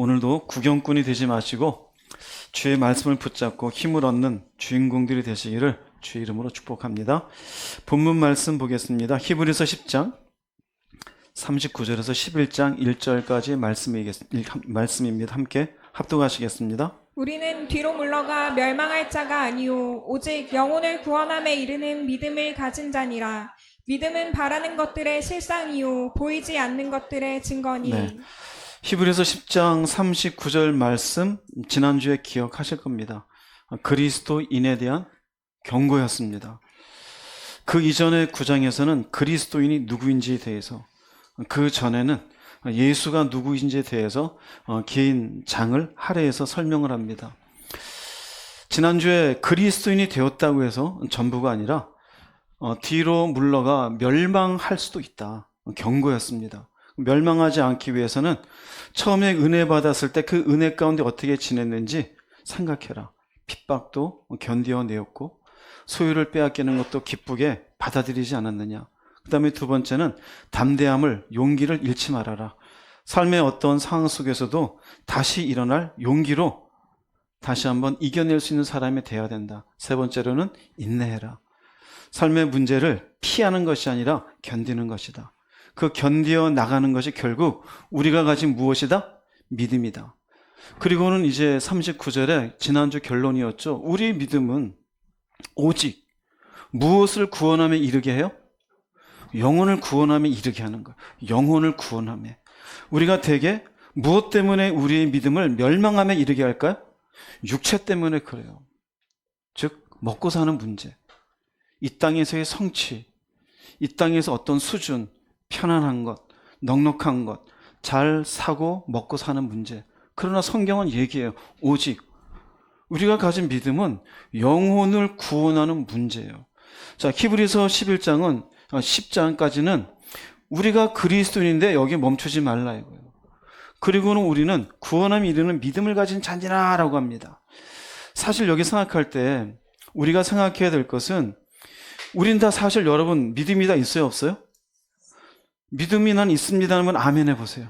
오늘도 구경꾼이 되지 마시고 주의 말씀을 붙잡고 힘을 얻는 주인공들이 되시기를 주의 이름으로 축복합니다. 본문 말씀 보겠습니다. 히브리서 10장 39절에서 11장 1절까지의 말씀입니다. 함께 합독하시겠습니다. 우리는 뒤로 물러가 멸망할 자가 아니요 오직 영혼을 구원함에 이르는 믿음을 가진 자니라. 믿음은 바라는 것들의 실상이요 보이지 않는 것들의 증거니. 네. 히브리서 10장 39절 말씀 지난주에 기억하실 겁니다. 그리스도인에 대한 경고였습니다. 그 이전의 9장에서는 그리스도인이 누구인지에 대해서, 그 전에는 예수가 누구인지에 대해서 긴 장을 할애해서 설명을 합니다. 지난주에 그리스도인이 되었다고 해서 전부가 아니라 뒤로 물러가 멸망할 수도 있다, 경고였습니다. 멸망하지 않기 위해서는 처음에 은혜 받았을 때 그 은혜 가운데 어떻게 지냈는지 생각해라. 핍박도 견디어내었고 소유를 빼앗기는 것도 기쁘게 받아들이지 않았느냐. 그 다음에 두 번째는 담대함을, 용기를 잃지 말아라. 삶의 어떤 상황 속에서도 다시 일어날 용기로 다시 한번 이겨낼 수 있는 사람이 되어야 된다. 세 번째로는 인내해라. 삶의 문제를 피하는 것이 아니라 견디는 것이다. 그 견디어 나가는 것이 결국 우리가 가진 무엇이다? 믿음이다. 그리고는 이제 39절에 지난주 결론이었죠. 우리의 믿음은 오직 무엇을 구원함에 이르게 해요? 영혼을 구원함에 이르게 하는 거예요. 영혼을 구원함에. 우리가 대개 무엇 때문에 우리의 믿음을 멸망함에 이르게 할까요? 육체 때문에 그래요. 즉 먹고 사는 문제, 이 땅에서의 성취, 이 땅에서 어떤 수준, 편안한 것, 넉넉한 것, 잘 사고 먹고 사는 문제. 그러나 성경은 얘기해요. 오직 우리가 가진 믿음은 영혼을 구원하는 문제예요. 자, 히브리서 10장까지는 우리가 그리스도인인데 여기 멈추지 말라 이거예요. 그리고는 우리는 구원함에 이르는 믿음을 가진 자니라라고 합니다. 사실 여기 생각할 때 우리가 생각해야 될 것은, 우린 다 사실 여러분 믿음이 다 있어요, 없어요? 믿음이 난 있습니다 하면 아멘 해보세요.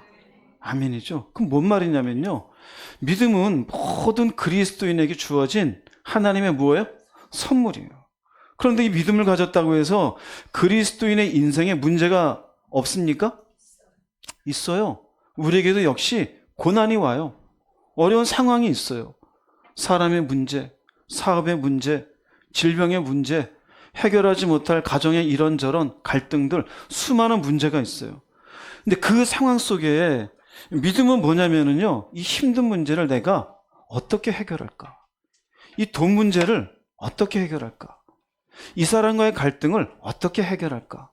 아멘이죠. 그럼 뭔 말이냐면요, 믿음은 모든 그리스도인에게 주어진 하나님의 뭐예요? 선물이에요. 그런데 이 믿음을 가졌다고 해서 그리스도인의 인생에 문제가 없습니까? 있어요. 우리에게도 역시 고난이 와요. 어려운 상황이 있어요. 사람의 문제, 사업의 문제, 질병의 문제, 해결하지 못할 가정의 이런저런 갈등들, 수많은 문제가 있어요. 근데 그 상황 속에 믿음은 뭐냐면요, 이 힘든 문제를 내가 어떻게 해결할까? 이 돈 문제를 어떻게 해결할까? 이 사람과의 갈등을 어떻게 해결할까?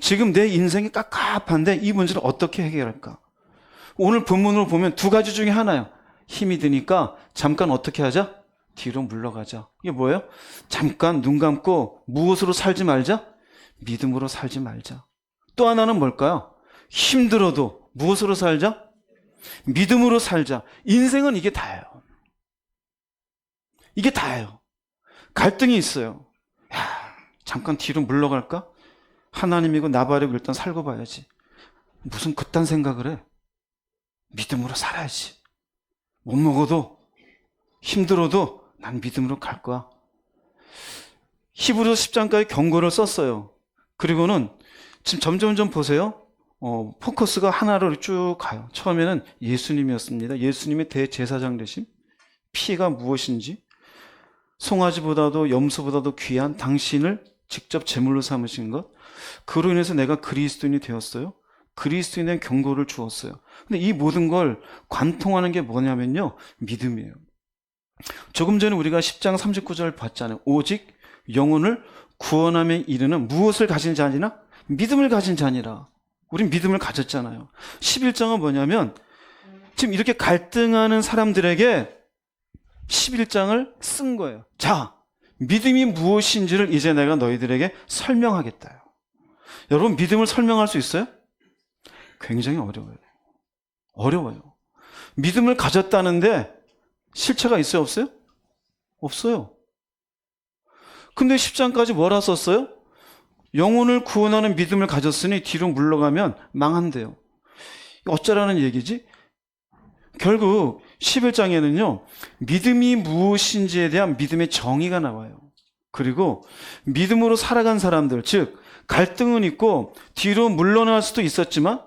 지금 내 인생이 깝깝한데 이 문제를 어떻게 해결할까? 오늘 본문으로 보면 두 가지 중에 하나야. 힘이 드니까 잠깐 어떻게 하자? 뒤로 물러가자. 이게 뭐예요? 잠깐 눈 감고 무엇으로 살지 말자? 믿음으로 살지 말자. 또 하나는 뭘까요? 힘들어도 무엇으로 살자? 믿음으로 살자. 인생은 이게 다예요. 이게 다예요. 갈등이 있어요. 야, 잠깐 뒤로 물러갈까? 하나님이고 나발이고 일단 살고 봐야지. 무슨 그딴 생각을 해? 믿음으로 살아야지. 못 먹어도, 힘들어도 난 믿음으로 갈 거야. 히브리서 10장까지 경고를 썼어요. 그리고는 지금 점점 보세요. 포커스가 하나로 쭉 가요. 처음에는 예수님이었습니다. 예수님의 대제사장 되심, 피가 무엇인지, 송아지보다도 염소보다도 귀한 당신을 직접 제물로 삼으신 것, 그로 인해서 내가 그리스도인이 되었어요. 그리스도인의 경고를 주었어요. 근데 이 모든 걸 관통하는 게 뭐냐면요, 믿음이에요. 조금 전에 우리가 10장 39절 봤잖아요. 오직 영혼을 구원함에 이르는 무엇을 가진 자니라? 믿음을 가진 자니라. 우린 믿음을 가졌잖아요. 11장은 뭐냐면 지금 이렇게 갈등하는 사람들에게 11장을 쓴 거예요. 자, 믿음이 무엇인지를 이제 내가 너희들에게 설명하겠다. 여러분, 믿음을 설명할 수 있어요? 굉장히 어려워요. 어려워요. 믿음을 가졌다는데 실체가 있어요, 없어요? 없어요. 근데 10장까지 뭐라 썼어요? 영혼을 구원하는 믿음을 가졌으니 뒤로 물러가면 망한대요. 어쩌라는 얘기지? 결국 11장에는요, 믿음이 무엇인지에 대한 믿음의 정의가 나와요. 그리고 믿음으로 살아간 사람들, 즉 갈등은 있고 뒤로 물러날 수도 있었지만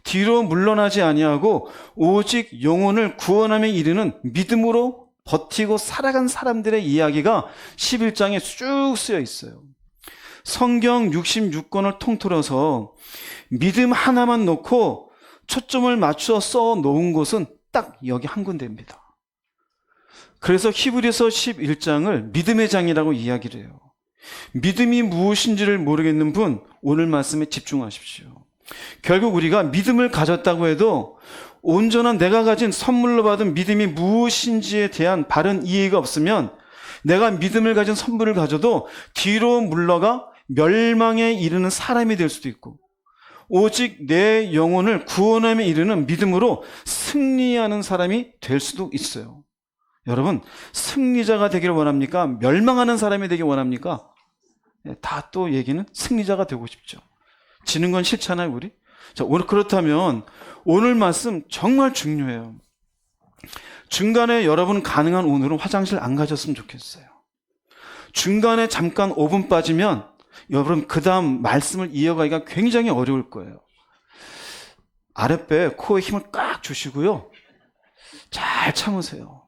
뒤로 물러나지 아니하고 오직 영혼을 구원함에 이르는 믿음으로 버티고 살아간 사람들의 이야기가 11장에 쭉 쓰여 있어요. 성경 66권을 통틀어서 믿음 하나만 놓고 초점을 맞춰 써 놓은 곳은 딱 여기 한 군데입니다. 그래서 히브리서 11장을 믿음의 장이라고 이야기를 해요. 믿음이 무엇인지를 모르겠는 분, 오늘 말씀에 집중하십시오. 결국 우리가 믿음을 가졌다고 해도 온전한 내가 가진 선물로 받은 믿음이 무엇인지에 대한 바른 이해가 없으면 내가 믿음을 가진 선물을 가져도 뒤로 물러가 멸망에 이르는 사람이 될 수도 있고 오직 내 영혼을 구원함에 이르는 믿음으로 승리하는 사람이 될 수도 있어요. 여러분, 승리자가 되기를 원합니까? 멸망하는 사람이 되길 원합니까? 다 또 얘기는 승리자가 되고 싶죠. 지는 건 싫잖아요, 우리? 자, 오늘 그렇다면 오늘 말씀 정말 중요해요. 중간에 여러분 가능한 오늘은 화장실 안 가셨으면 좋겠어요. 중간에 잠깐 5분 빠지면 여러분 그 다음 말씀을 이어가기가 굉장히 어려울 거예요. 아랫배, 코에 힘을 꽉 주시고요. 잘 참으세요.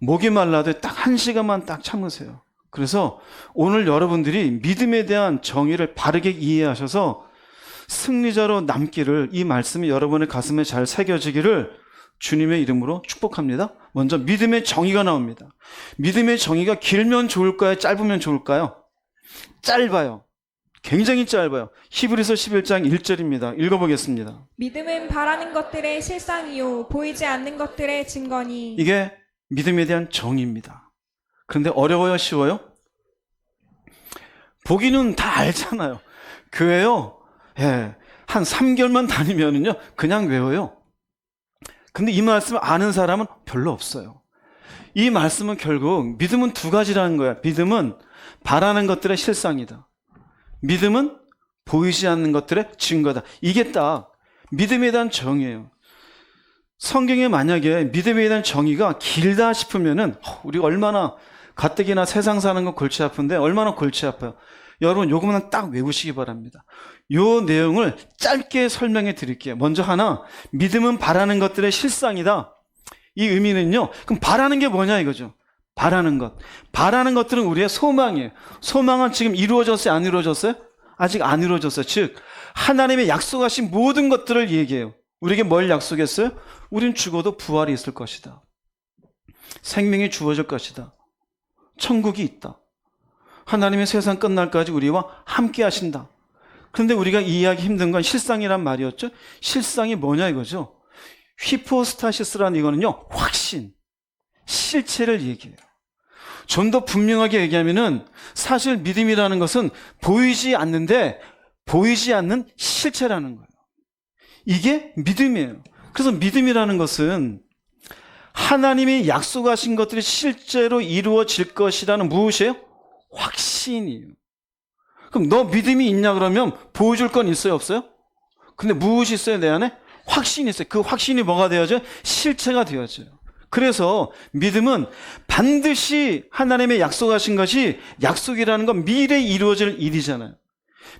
목이 말라도 딱 1시간만 딱 참으세요. 그래서 오늘 여러분들이 믿음에 대한 정의를 바르게 이해하셔서 승리자로 남기를, 이 말씀이 여러분의 가슴에 잘 새겨지기를 주님의 이름으로 축복합니다. 먼저 믿음의 정의가 나옵니다. 믿음의 정의가 길면 좋을까요? 짧으면 좋을까요? 짧아요. 굉장히 짧아요. 히브리서 11장 1절입니다. 읽어보겠습니다. 믿음은 바라는 것들의 실상이요 보이지 않는 것들의 증거니. 이게 믿음에 대한 정의입니다. 그런데 어려워요? 쉬워요? 보기는 다 알잖아요. 교회요. 예, 한 3개월만 다니면은요, 그냥 외워요. 근데 이 말씀을 아는 사람은 별로 없어요. 이 말씀은 결국 믿음은 두 가지라는 거야. 믿음은 바라는 것들의 실상이다. 믿음은 보이지 않는 것들의 증거다. 이게 딱 믿음에 대한 정의예요. 성경에 만약에 믿음에 대한 정의가 길다 싶으면은 우리가 얼마나 가뜩이나 세상 사는 거 골치 아픈데 얼마나 골치 아파요. 여러분 요것만 딱 외우시기 바랍니다. 요 내용을 짧게 설명해 드릴게요. 먼저 하나, 믿음은 바라는 것들의 실상이다. 이 의미는요, 그럼 바라는 게 뭐냐 이거죠. 바라는 것. 바라는 것들은 우리의 소망이에요. 소망은 지금 이루어졌어요? 안 이루어졌어요? 아직 안 이루어졌어요. 즉 하나님의 약속하신 모든 것들을 얘기해요. 우리에게 뭘 약속했어요? 우린 죽어도 부활이 있을 것이다. 생명이 주어질 것이다. 천국이 있다. 하나님의 세상 끝날까지 우리와 함께 하신다. 그런데 우리가 이해하기 힘든 건 실상이란 말이었죠. 실상이 뭐냐 이거죠. 휘포스타시스라는 이거는요, 확신, 실체를 얘기해요. 좀 더 분명하게 얘기하면은 사실 믿음이라는 것은 보이지 않는데 보이지 않는 실체라는 거예요. 이게 믿음이에요. 그래서 믿음이라는 것은 하나님이 약속하신 것들이 실제로 이루어질 것이라는 무엇이에요? 확신이에요. 그럼 너 믿음이 있냐 그러면 보여줄 건 있어요, 없어요? 근데 무엇이 있어요, 내 안에? 확신이 있어요. 그 확신이 뭐가 되어져요? 실체가 되어져요. 그래서 믿음은 반드시 하나님의 약속하신 것이, 약속이라는 건 미래에 이루어질 일이잖아요.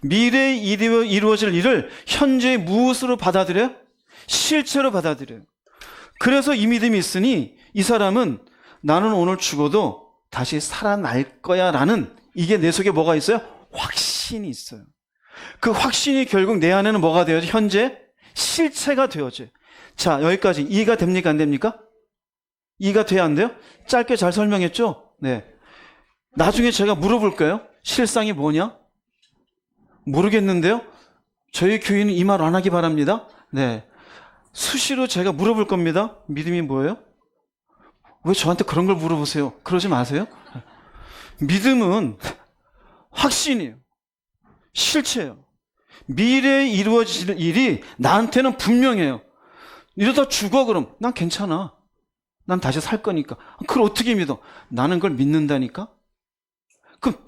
미래에 이루어질 일을 현재 무엇으로 받아들여요? 실체로 받아들여요. 그래서 이 믿음이 있으니 이 사람은 나는 오늘 죽어도 다시 살아날 거야 라는, 이게 내 속에 뭐가 있어요? 확신이 있어요. 그 확신이 결국 내 안에는 뭐가 되어져? 현재 실체가 되어져요. 자, 여기까지 이해가 됩니까? 안 됩니까? 이해가 돼야 안 돼요? 짧게 잘 설명했죠? 네. 나중에 제가 물어볼까요? 실상이 뭐냐? 모르겠는데요? 저희 교인은 이 말 안 하기 바랍니다. 네. 수시로 제가 물어볼 겁니다. 믿음이 뭐예요? 왜 저한테 그런 걸 물어보세요? 그러지 마세요. 믿음은 확신이에요. 실체예요. 미래에 이루어질 일이 나한테는 분명해요. 이러다 죽어 그럼 난 괜찮아. 난 다시 살 거니까. 그걸 어떻게 믿어? 나는 그걸 믿는다니까? 그럼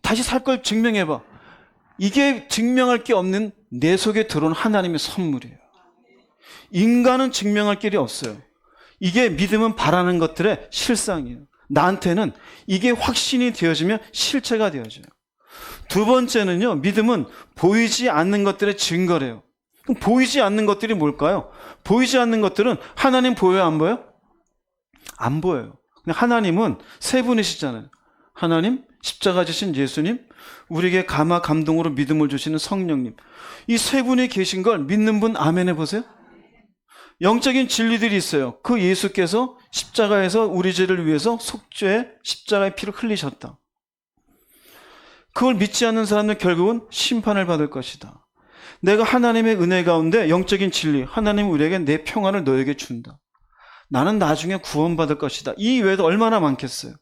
다시 살 걸 증명해봐. 이게 증명할 게 없는 내 속에 들어온 하나님의 선물이에요. 인간은 증명할 길이 없어요. 이게 믿음은 바라는 것들의 실상이에요. 나한테는 이게 확신이 되어지면 실체가 되어져요. 두 번째는요, 믿음은 보이지 않는 것들의 증거래요. 그럼 보이지 않는 것들이 뭘까요? 보이지 않는 것들은 하나님 보여요, 안 보여요? 안 보여요. 근데 하나님은 세 분이시잖아요. 하나님, 십자가 지신 예수님, 우리에게 감화 감동으로 믿음을 주시는 성령님. 이 세 분이 계신 걸 믿는 분 아멘 해보세요. 영적인 진리들이 있어요. 그 예수께서 십자가에서 우리 죄를 위해서 속죄 십자가의 피를 흘리셨다. 그걸 믿지 않는 사람은 결국은 심판을 받을 것이다. 내가 하나님의 은혜 가운데 영적인 진리, 하나님 우리에게 내 평안을 너에게 준다. 나는 나중에 구원받을 것이다. 이 외에도 얼마나 많겠어요.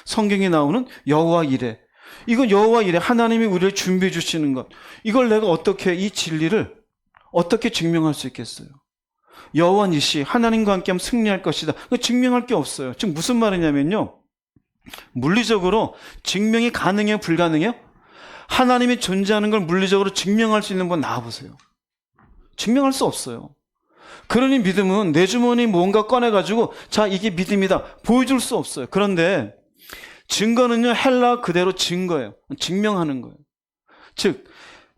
성경에 나오는 여호와 이레. 이건 여호와 이레, 하나님이 우리를 준비해 주시는 것. 이걸 내가 어떻게, 이 진리를 어떻게 증명할 수 있겠어요? 여호와 니시, 하나님과 함께하면 승리할 것이다. 증명할 게 없어요. 지금 무슨 말이냐면요, 물리적으로 증명이 가능해요, 불가능해요? 하나님이 존재하는 걸 물리적으로 증명할 수 있는 분 나와보세요. 증명할 수 없어요. 그러니 믿음은 내 주머니 뭔가 꺼내가지고 자, 이게 믿음이다 보여줄 수 없어요. 그런데 증거는요, 헬라 그대로 증거예요. 증명하는 거예요. 즉,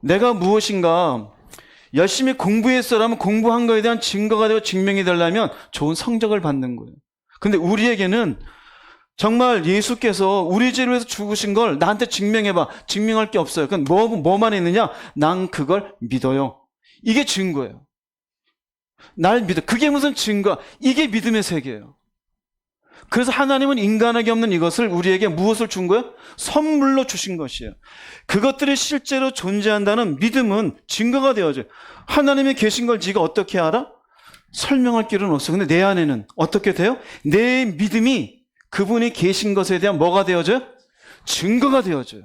내가 무엇인가 열심히 공부했어라면 공부한 거에 대한 증거가 되고 증명이 되려면 좋은 성적을 받는 거예요. 근데 우리에게는 정말 예수께서 우리 죄를 위해서 죽으신 걸 나한테 증명해봐. 증명할 게 없어요. 그건 뭐만 있느냐? 난 그걸 믿어요. 이게 증거예요. 날 믿어. 그게 무슨 증거? 이게 믿음의 세계예요. 그래서 하나님은 인간에게 없는 이것을 우리에게 무엇을 준 거예요? 선물로 주신 것이에요. 그것들이 실제로 존재한다는 믿음은 증거가 되어져요. 하나님이 계신 걸 네가 어떻게 알아? 설명할 길은 없어. 근데 내 안에는 어떻게 돼요? 내 믿음이 그분이 계신 것에 대한 뭐가 되어져요? 증거가 되어져요.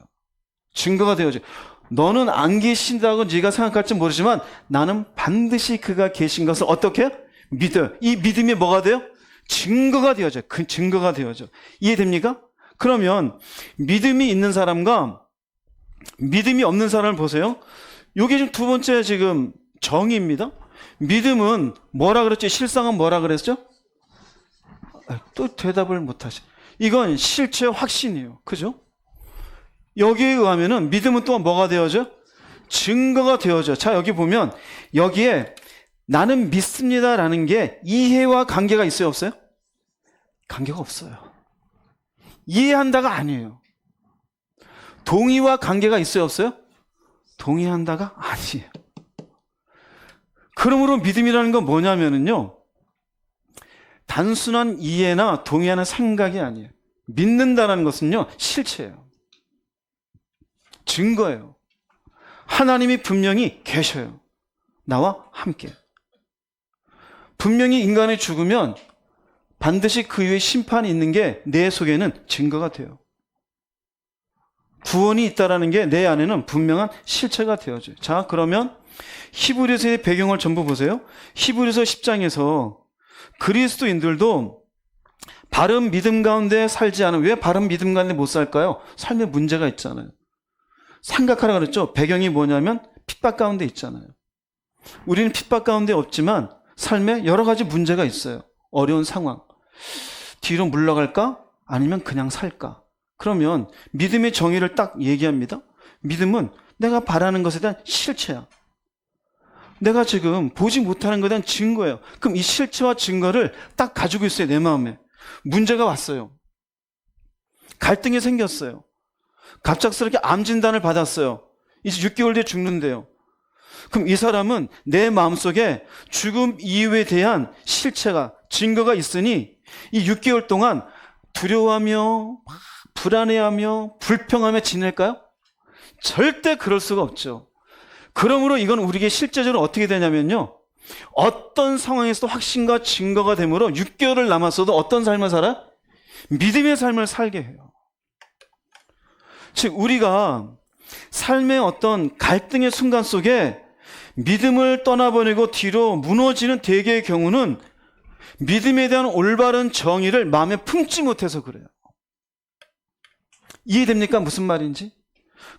증거가 되어져요. 너는 안 계신다고 네가 생각할지 모르지만 나는 반드시 그가 계신 것을 어떻게 해요? 믿어요. 이 믿음이 뭐가 돼요? 증거가 되어져요. 그 증거가 되어져. 이해됩니까? 그러면 믿음이 있는 사람과 믿음이 없는 사람을 보세요. 이게 지금 두 번째 지금 정의입니다. 믿음은 뭐라 그랬죠? 실상은 뭐라 그랬죠? 또 대답을 못하시. 이건 실체 확신이에요. 그죠? 여기에 의하면은 믿음은 또 뭐가 되어져? 증거가 되어져. 자, 여기 보면 여기에 나는 믿습니다라는 게 이해와 관계가 있어요, 없어요? 관계가 없어요. 이해한다가 아니에요. 동의와 관계가 있어요, 없어요? 동의한다가 아니에요. 그러므로 믿음이라는 건 뭐냐면은요, 단순한 이해나 동의하는 생각이 아니에요. 믿는다는 것은요, 실체예요. 증거예요. 하나님이 분명히 계셔요. 나와 함께. 분명히 인간이 죽으면 반드시 그 이후에 심판이 있는 게 내 속에는 증거가 돼요. 구원이 있다라는 게 내 안에는 분명한 실체가 되어져요. 자, 그러면 히브리서의 배경을 전부 보세요. 히브리서 10장에서 그리스도인들도 바른 믿음 가운데 살지 않은, 왜 바른 믿음 가운데 못 살까요? 삶에 문제가 있잖아요. 생각하라 그랬죠. 배경이 뭐냐면 핍박 가운데 있잖아요. 우리는 핍박 가운데 없지만 삶에 여러 가지 문제가 있어요. 어려운 상황. 뒤로 물러갈까? 아니면 그냥 살까? 그러면 믿음의 정의를 딱 얘기합니다. 믿음은 내가 바라는 것에 대한 실체야. 내가 지금 보지 못하는 것에 대한 증거예요. 그럼 이 실체와 증거를 딱 가지고 있어요, 내 마음에. 문제가 왔어요. 갈등이 생겼어요. 갑작스럽게 암 진단을 받았어요. 이제 6개월 뒤에 죽는데요. 그럼 이 사람은 내 마음속에 죽음 이유에 대한 실체가, 증거가 있으니 이 6개월 동안 두려워하며 불안해하며 불평하며 지낼까요? 절대 그럴 수가 없죠. 그러므로 이건 우리에게 실제적으로 어떻게 되냐면요, 어떤 상황에서도 확신과 증거가 되므로 6개월을 남았어도 어떤 삶을 살아? 믿음의 삶을 살게 해요. 즉 우리가 삶의 어떤 갈등의 순간 속에 믿음을 떠나버리고 뒤로 무너지는 대개의 경우는 믿음에 대한 올바른 정의를 마음에 품지 못해서 그래요. 이해됩니까? 무슨 말인지?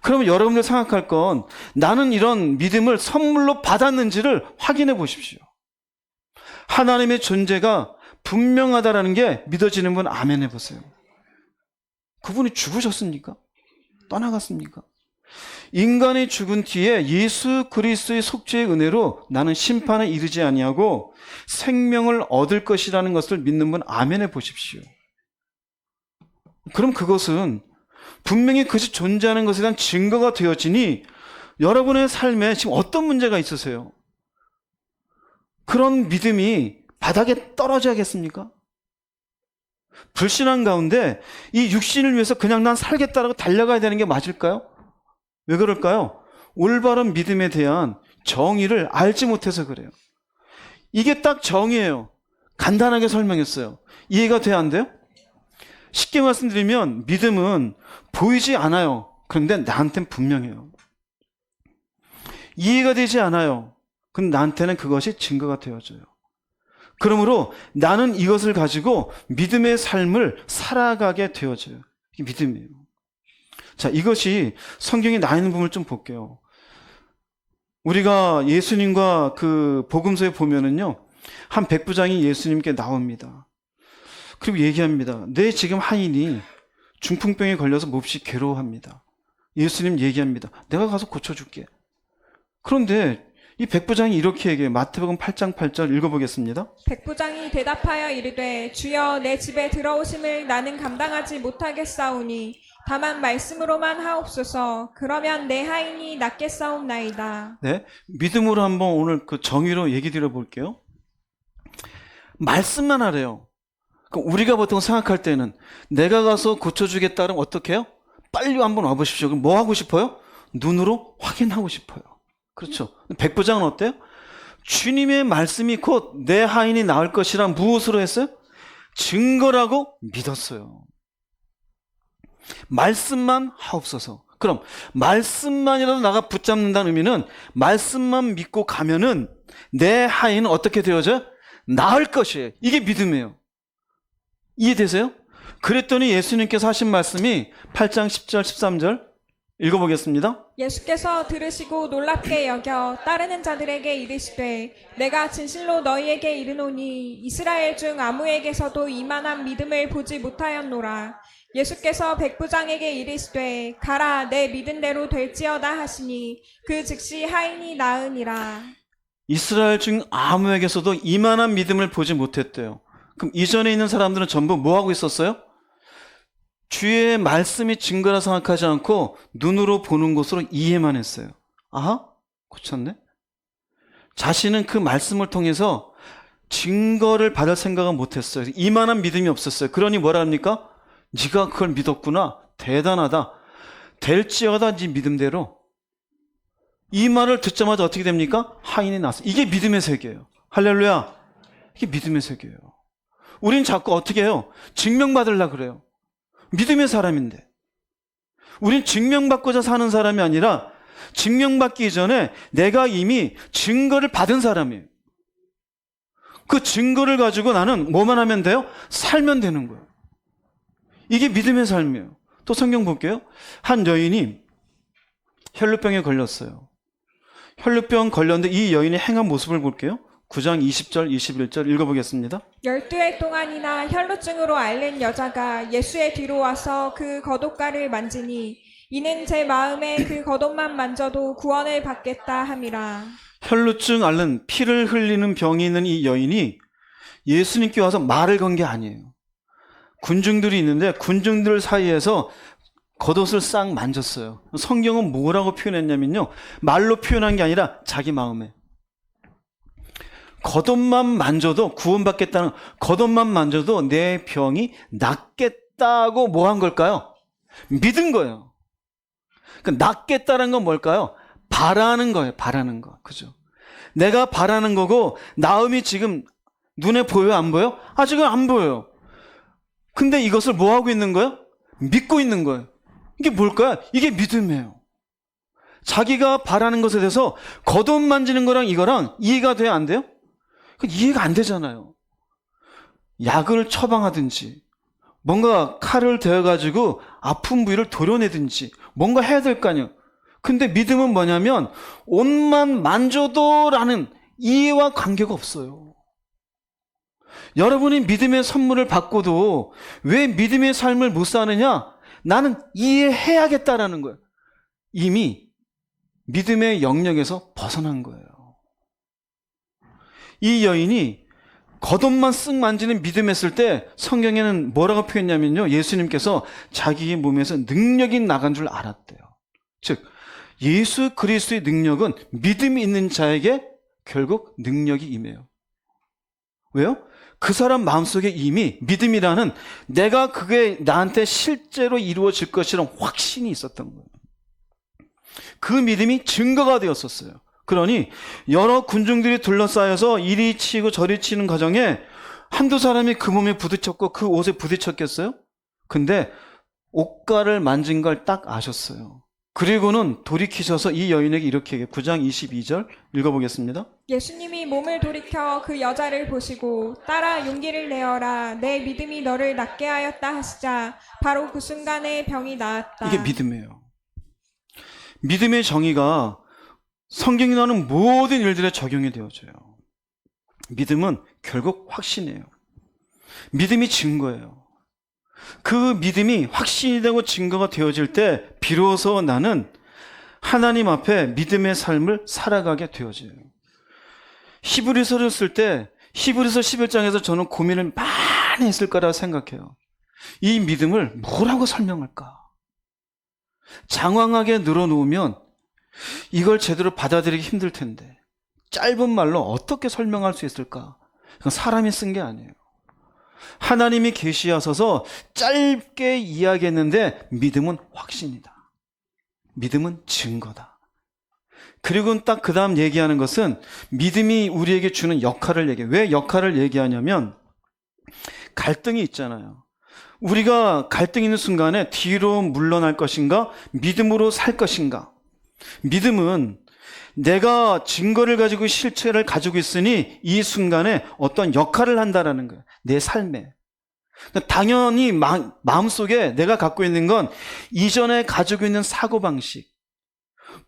그러면 여러분들 생각할 건 나는 이런 믿음을 선물로 받았는지를 확인해 보십시오. 하나님의 존재가 분명하다라는 게 믿어지는 분 아멘 해보세요. 그분이 죽으셨습니까? 떠나갔습니까? 인간이 죽은 뒤에 예수 그리스도의 속죄의 은혜로 나는 심판에 이르지 아니하고 생명을 얻을 것이라는 것을 믿는 분 아멘 해보십시오. 그럼 그것은 분명히 그것이 존재하는 것에 대한 증거가 되어지니 여러분의 삶에 지금 어떤 문제가 있으세요? 그런 믿음이 바닥에 떨어져야겠습니까? 불신앙 가운데 이 육신을 위해서 그냥 난 살겠다라고 달려가야 되는 게 맞을까요? 왜 그럴까요? 올바른 믿음에 대한 정의를 알지 못해서 그래요. 이게 딱 정의예요. 간단하게 설명했어요. 이해가 돼야 안 돼요? 쉽게 말씀드리면 믿음은 보이지 않아요. 그런데 나한테는 분명해요. 이해가 되지 않아요. 근데 나한테는 그것이 증거가 되어져요. 그러므로 나는 이것을 가지고 믿음의 삶을 살아가게 되어져요. 이게 믿음이에요. 자, 이것이 성경에 나 있는 부분을 좀 볼게요. 우리가 예수님과 그 복음서에 보면은요, 한 백부장이 예수님께 나옵니다. 그리고 얘기합니다. 내 지금 하인이 중풍병에 걸려서 몹시 괴로워합니다. 예수님 얘기합니다. 내가 가서 고쳐줄게. 그런데 이 백부장이 이렇게 얘기해요. 마태복음 8장 8절 읽어보겠습니다. 백부장이 대답하여 이르되 주여 내 집에 들어오심을 나는 감당하지 못하겠사오니 다만 말씀으로만 하옵소서. 그러면 내 하인이 낫겠사옵나이다. 네, 믿음으로 한번 오늘 그 정의로 얘기 드려볼게요. 말씀만 하래요. 그럼 우리가 보통 생각할 때는 내가 가서 고쳐주겠다 그러면 어떻게 해요? 빨리 한번 와보십시오. 그럼 뭐 하고 싶어요? 눈으로 확인하고 싶어요. 그렇죠. 백부장은 어때요? 주님의 말씀이 곧 내 하인이 나을 것이라 무엇으로 했어요? 증거라고 믿었어요. 말씀만 하옵소서. 그럼 말씀만이라도 나가 붙잡는다는 의미는 말씀만 믿고 가면은 내 하인은 어떻게 되어져요? 나을 것이에요. 이게 믿음이에요. 이해되세요? 그랬더니 예수님께서 하신 말씀이 8장 10절 13절 읽어보겠습니다. 예수께서 들으시고 놀랍게 여겨 따르는 자들에게 이르시되 내가 진실로 너희에게 이르노니 이스라엘 중 아무에게서도 이만한 믿음을 보지 못하였노라. 예수께서 백부장에게 이르시되 가라 내 믿은 대로 될지어다 하시니 그 즉시 하인이 나으니라. 이스라엘 중 아무에게서도 이만한 믿음을 보지 못했대요. 그럼 이전에 있는 사람들은 전부 뭐 하고 있었어요? 주의 말씀이 증거라 생각하지 않고 눈으로 보는 것으로 이해만 했어요. 아하? 고쳤네? 자신은 그 말씀을 통해서 증거를 받을 생각은 못했어요. 이만한 믿음이 없었어요. 그러니 뭐라 합니까? 네가 그걸 믿었구나. 대단하다. 될지어다 네 믿음대로. 이 말을 듣자마자 어떻게 됩니까? 하인이 났어요. 이게 믿음의 세계예요. 할렐루야. 이게 믿음의 세계예요. 우린 자꾸 어떻게 해요? 증명받으려고 그래요. 믿음의 사람인데. 우린 증명받고자 사는 사람이 아니라 증명받기 이전에 내가 이미 증거를 받은 사람이에요. 그 증거를 가지고 나는 뭐만 하면 돼요? 살면 되는 거예요. 이게 믿음의 삶이에요. 또 성경 볼게요. 한 여인이 혈루병에 걸렸어요. 혈루병 걸렸는데 이 여인이 행한 모습을 볼게요. 9장 20절 21절 읽어보겠습니다. 12해 동안이나 혈루증으로 앓는 여자가 예수의 뒤로 와서 그 겉옷가를 만지니 이는 제 마음에 그 겉옷만 만져도 구원을 받겠다 함이라. 혈루증 앓는 피를 흘리는 병이 있는 이 여인이 예수님께 와서 말을 건 게 아니에요. 군중들이 있는데 군중들 사이에서 겉옷을 싹 만졌어요. 성경은 뭐라고 표현했냐면요. 말로 표현한 게 아니라 자기 마음에. 겉옷만 만져도 구원받겠다는, 겉옷만 만져도 내 병이 낫겠다고 뭐 한 걸까요? 믿은 거예요. 그러니까 낫겠다는 건 뭘까요? 바라는 거예요. 바라는 거. 그죠? 내가 바라는 거고 나음이 지금 눈에 보여요? 안 보여요? 아직은 안 보여요. 근데 이것을 뭐 하고 있는 거예요? 믿고 있는 거예요. 이게 뭘까요? 이게 믿음이에요. 자기가 바라는 것에 대해서 겉옷 만지는 거랑 이거랑 이해가 돼요? 안 돼요? 이해가 안 되잖아요. 약을 처방하든지 뭔가 칼을 대어가지고 아픈 부위를 도려내든지 뭔가 해야 될 거 아니에요. 근데 믿음은 뭐냐면 옷만 만져도 라는 이해와 관계가 없어요. 여러분이 믿음의 선물을 받고도 왜 믿음의 삶을 못 사느냐? 나는 이해해야겠다라는 거예요. 이미 믿음의 영역에서 벗어난 거예요. 이 여인이 겉옷만 쓱 만지는 믿음했을 때 성경에는 뭐라고 표현했냐면요. 예수님께서 자기 몸에서 능력이 나간 줄 알았대요. 즉 예수 그리스도의 능력은 믿음이 있는 자에게 결국 능력이 임해요. 왜요? 그 사람 마음속에 이미 믿음이라는 내가 그게 나한테 실제로 이루어질 것이라는 확신이 있었던 거예요. 그 믿음이 증거가 되었었어요. 그러니 여러 군중들이 둘러싸여서 이리 치고 저리 치는 과정에 한두 사람이 그 몸에 부딪혔고 그 옷에 부딪혔겠어요? 근데 옷가를 만진 걸 딱 아셨어요. 그리고는 돌이키셔서 이 여인에게 이렇게 얘기해요. 9장 22절 읽어보겠습니다. 예수님이 몸을 돌이켜 그 여자를 보시고 따라 용기를 내어라 내 믿음이 너를 낫게 하였다 하시자 바로 그 순간에 병이 나았다. 이게 믿음이에요. 믿음의 정의가 성경이 나오는 모든 일들에 적용이 되어져요. 믿음은 결국 확신이에요. 믿음이 증거예요. 그 믿음이 확신이 되고 증거가 되어질 때 비로소 나는 하나님 앞에 믿음의 삶을 살아가게 되어져요. 히브리서를 쓸 때 히브리서 11장에서 저는 고민을 많이 했을 거라고 생각해요. 이 믿음을 뭐라고 설명할까? 장황하게 늘어놓으면 이걸 제대로 받아들이기 힘들 텐데 짧은 말로 어떻게 설명할 수 있을까? 그건 사람이 쓴 게 아니에요. 하나님이 계시하셔서 짧게 이야기했는데 믿음은 확신이다. 믿음은 증거다. 그리고 딱 그 다음 얘기하는 것은 믿음이 우리에게 주는 역할을 얘기해요. 왜 역할을 얘기하냐면 갈등이 있잖아요. 우리가 갈등 있는 순간에 뒤로 물러날 것인가? 믿음으로 살 것인가? 믿음은 내가 증거를 가지고 실체를 가지고 있으니 이 순간에 어떤 역할을 한다라는 거예요. 내 삶에. 당연히 마음속에 내가 갖고 있는 건 이전에 가지고 있는 사고방식,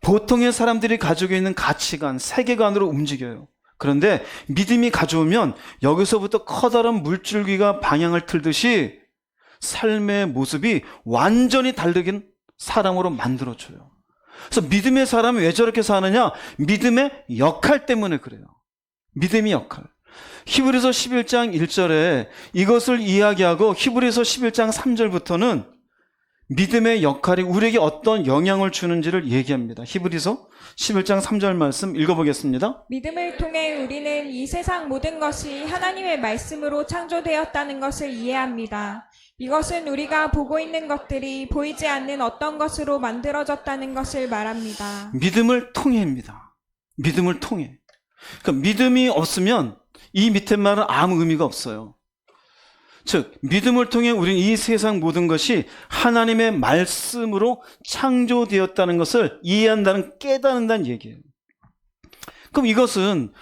보통의 사람들이 가지고 있는 가치관, 세계관으로 움직여요. 그런데 믿음이 가져오면 여기서부터 커다란 물줄기가 방향을 틀듯이 삶의 모습이 완전히 다르긴 사람으로 만들어줘요. 그래서 믿음의 사람이 왜 저렇게 사느냐? 믿음의 역할 때문에 그래요. 믿음의 역할. 히브리서 11장 1절에 이것을 이야기하고 히브리서 11장 3절부터는 믿음의 역할이 우리에게 어떤 영향을 주는지를 얘기합니다. 히브리서 11장 3절 말씀 읽어보겠습니다. 믿음을 통해 우리는 이 세상 모든 것이 하나님의 말씀으로 창조되었다는 것을 이해합니다. 이것은 우리가 보고 있는 것들이 보이지 않는 어떤 것으로 만들어졌다는 것을 말합니다. 믿음을 통해입니다. 믿음을 통해. 그러니까 믿음이 없으면 이 밑에 말은 아무 의미가 없어요. 즉 믿음을 통해 우리는 이 세상 모든 것이 하나님의 말씀으로 창조되었다는 것을 이해한다는, 깨닫는다는 얘기예요. 그럼 이것은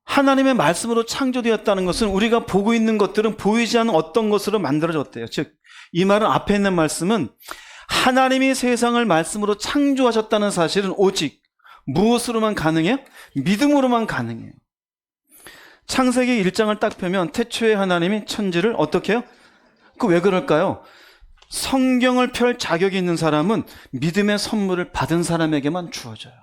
하나님의 말씀으로 창조되었다는 것은 우리가 보고 있는 것들은 보이지 않는 어떤 것으로 만들어졌대요. 즉 이 말은 앞에 있는 말씀은 하나님이 세상을 말씀으로 창조하셨다는 사실은 오직 무엇으로만 가능해요? 믿음으로만 가능해요. 창세기 1장을 딱 펴면 태초에 하나님이 천지를 어떻게 해요? 그 왜 그럴까요? 성경을 펼 자격이 있는 사람은 믿음의 선물을 받은 사람에게만 주어져요.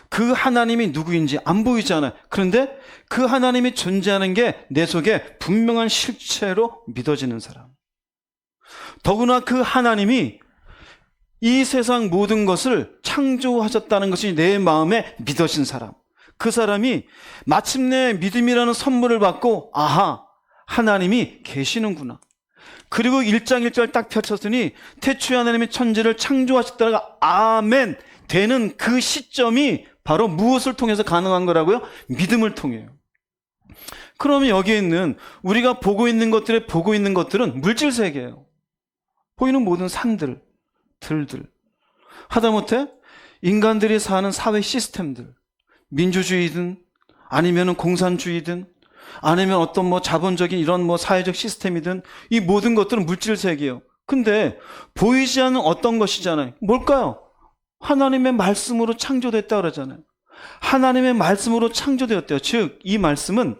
그 하나님이 누구인지 안 보이잖아요. 그런데 그 하나님이 존재하는 게 내 속에 분명한 실체로 믿어지는 사람. 더구나 그 하나님이 이 세상 모든 것을 창조하셨다는 것이 내 마음에 믿어진 사람. 그 사람이 마침내 믿음이라는 선물을 받고 아하, 하나님이 계시는구나. 그리고 1장 1절 딱 펼쳤으니 태초에 하나님이 천지를 창조하셨다가 아멘 되는 그 시점이 바로 무엇을 통해서 가능한 거라고요? 믿음을 통해요. 그러면 여기에 있는 우리가 보고 있는 것들은 물질 세계예요. 보이는 모든 산들, 들들, 하다못해 인간들이 사는 사회 시스템들, 민주주의든 아니면 공산주의든 아니면 어떤 자본적인 이런 사회적 시스템이든 이 모든 것들은 물질 세계예요. 근데 보이지 않는 어떤 것이잖아요. 뭘까요? 하나님의 말씀으로 창조됐다 그러잖아요. 하나님의 말씀으로 창조되었대요. 즉 이 말씀은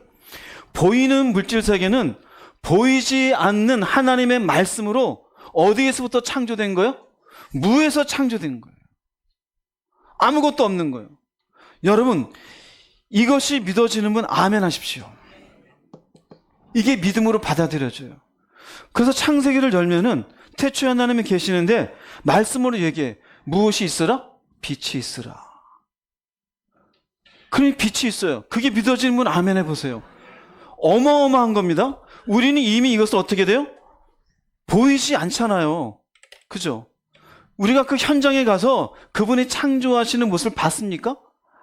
보이는 물질 세계는 보이지 않는 하나님의 말씀으로 어디에서부터 창조된 거예요? 무에서 창조된 거예요. 아무것도 없는 거예요. 여러분, 이것이 믿어지는 분 아멘 하십시오. 이게 믿음으로 받아들여져요. 그래서 창세기를 열면은 태초에 하나님이 계시는데 말씀으로 얘기해. 무엇이 있으라? 빛이 있으라. 그러니 빛이 있어요. 그게 믿어지는 분 아멘 해보세요. 어마어마한 겁니다. 우리는 이미 이것을 어떻게 돼요? 보이지 않잖아요. 그죠? 우리가 그 현장에 가서 그분이 창조하시는 모습을 봤습니까?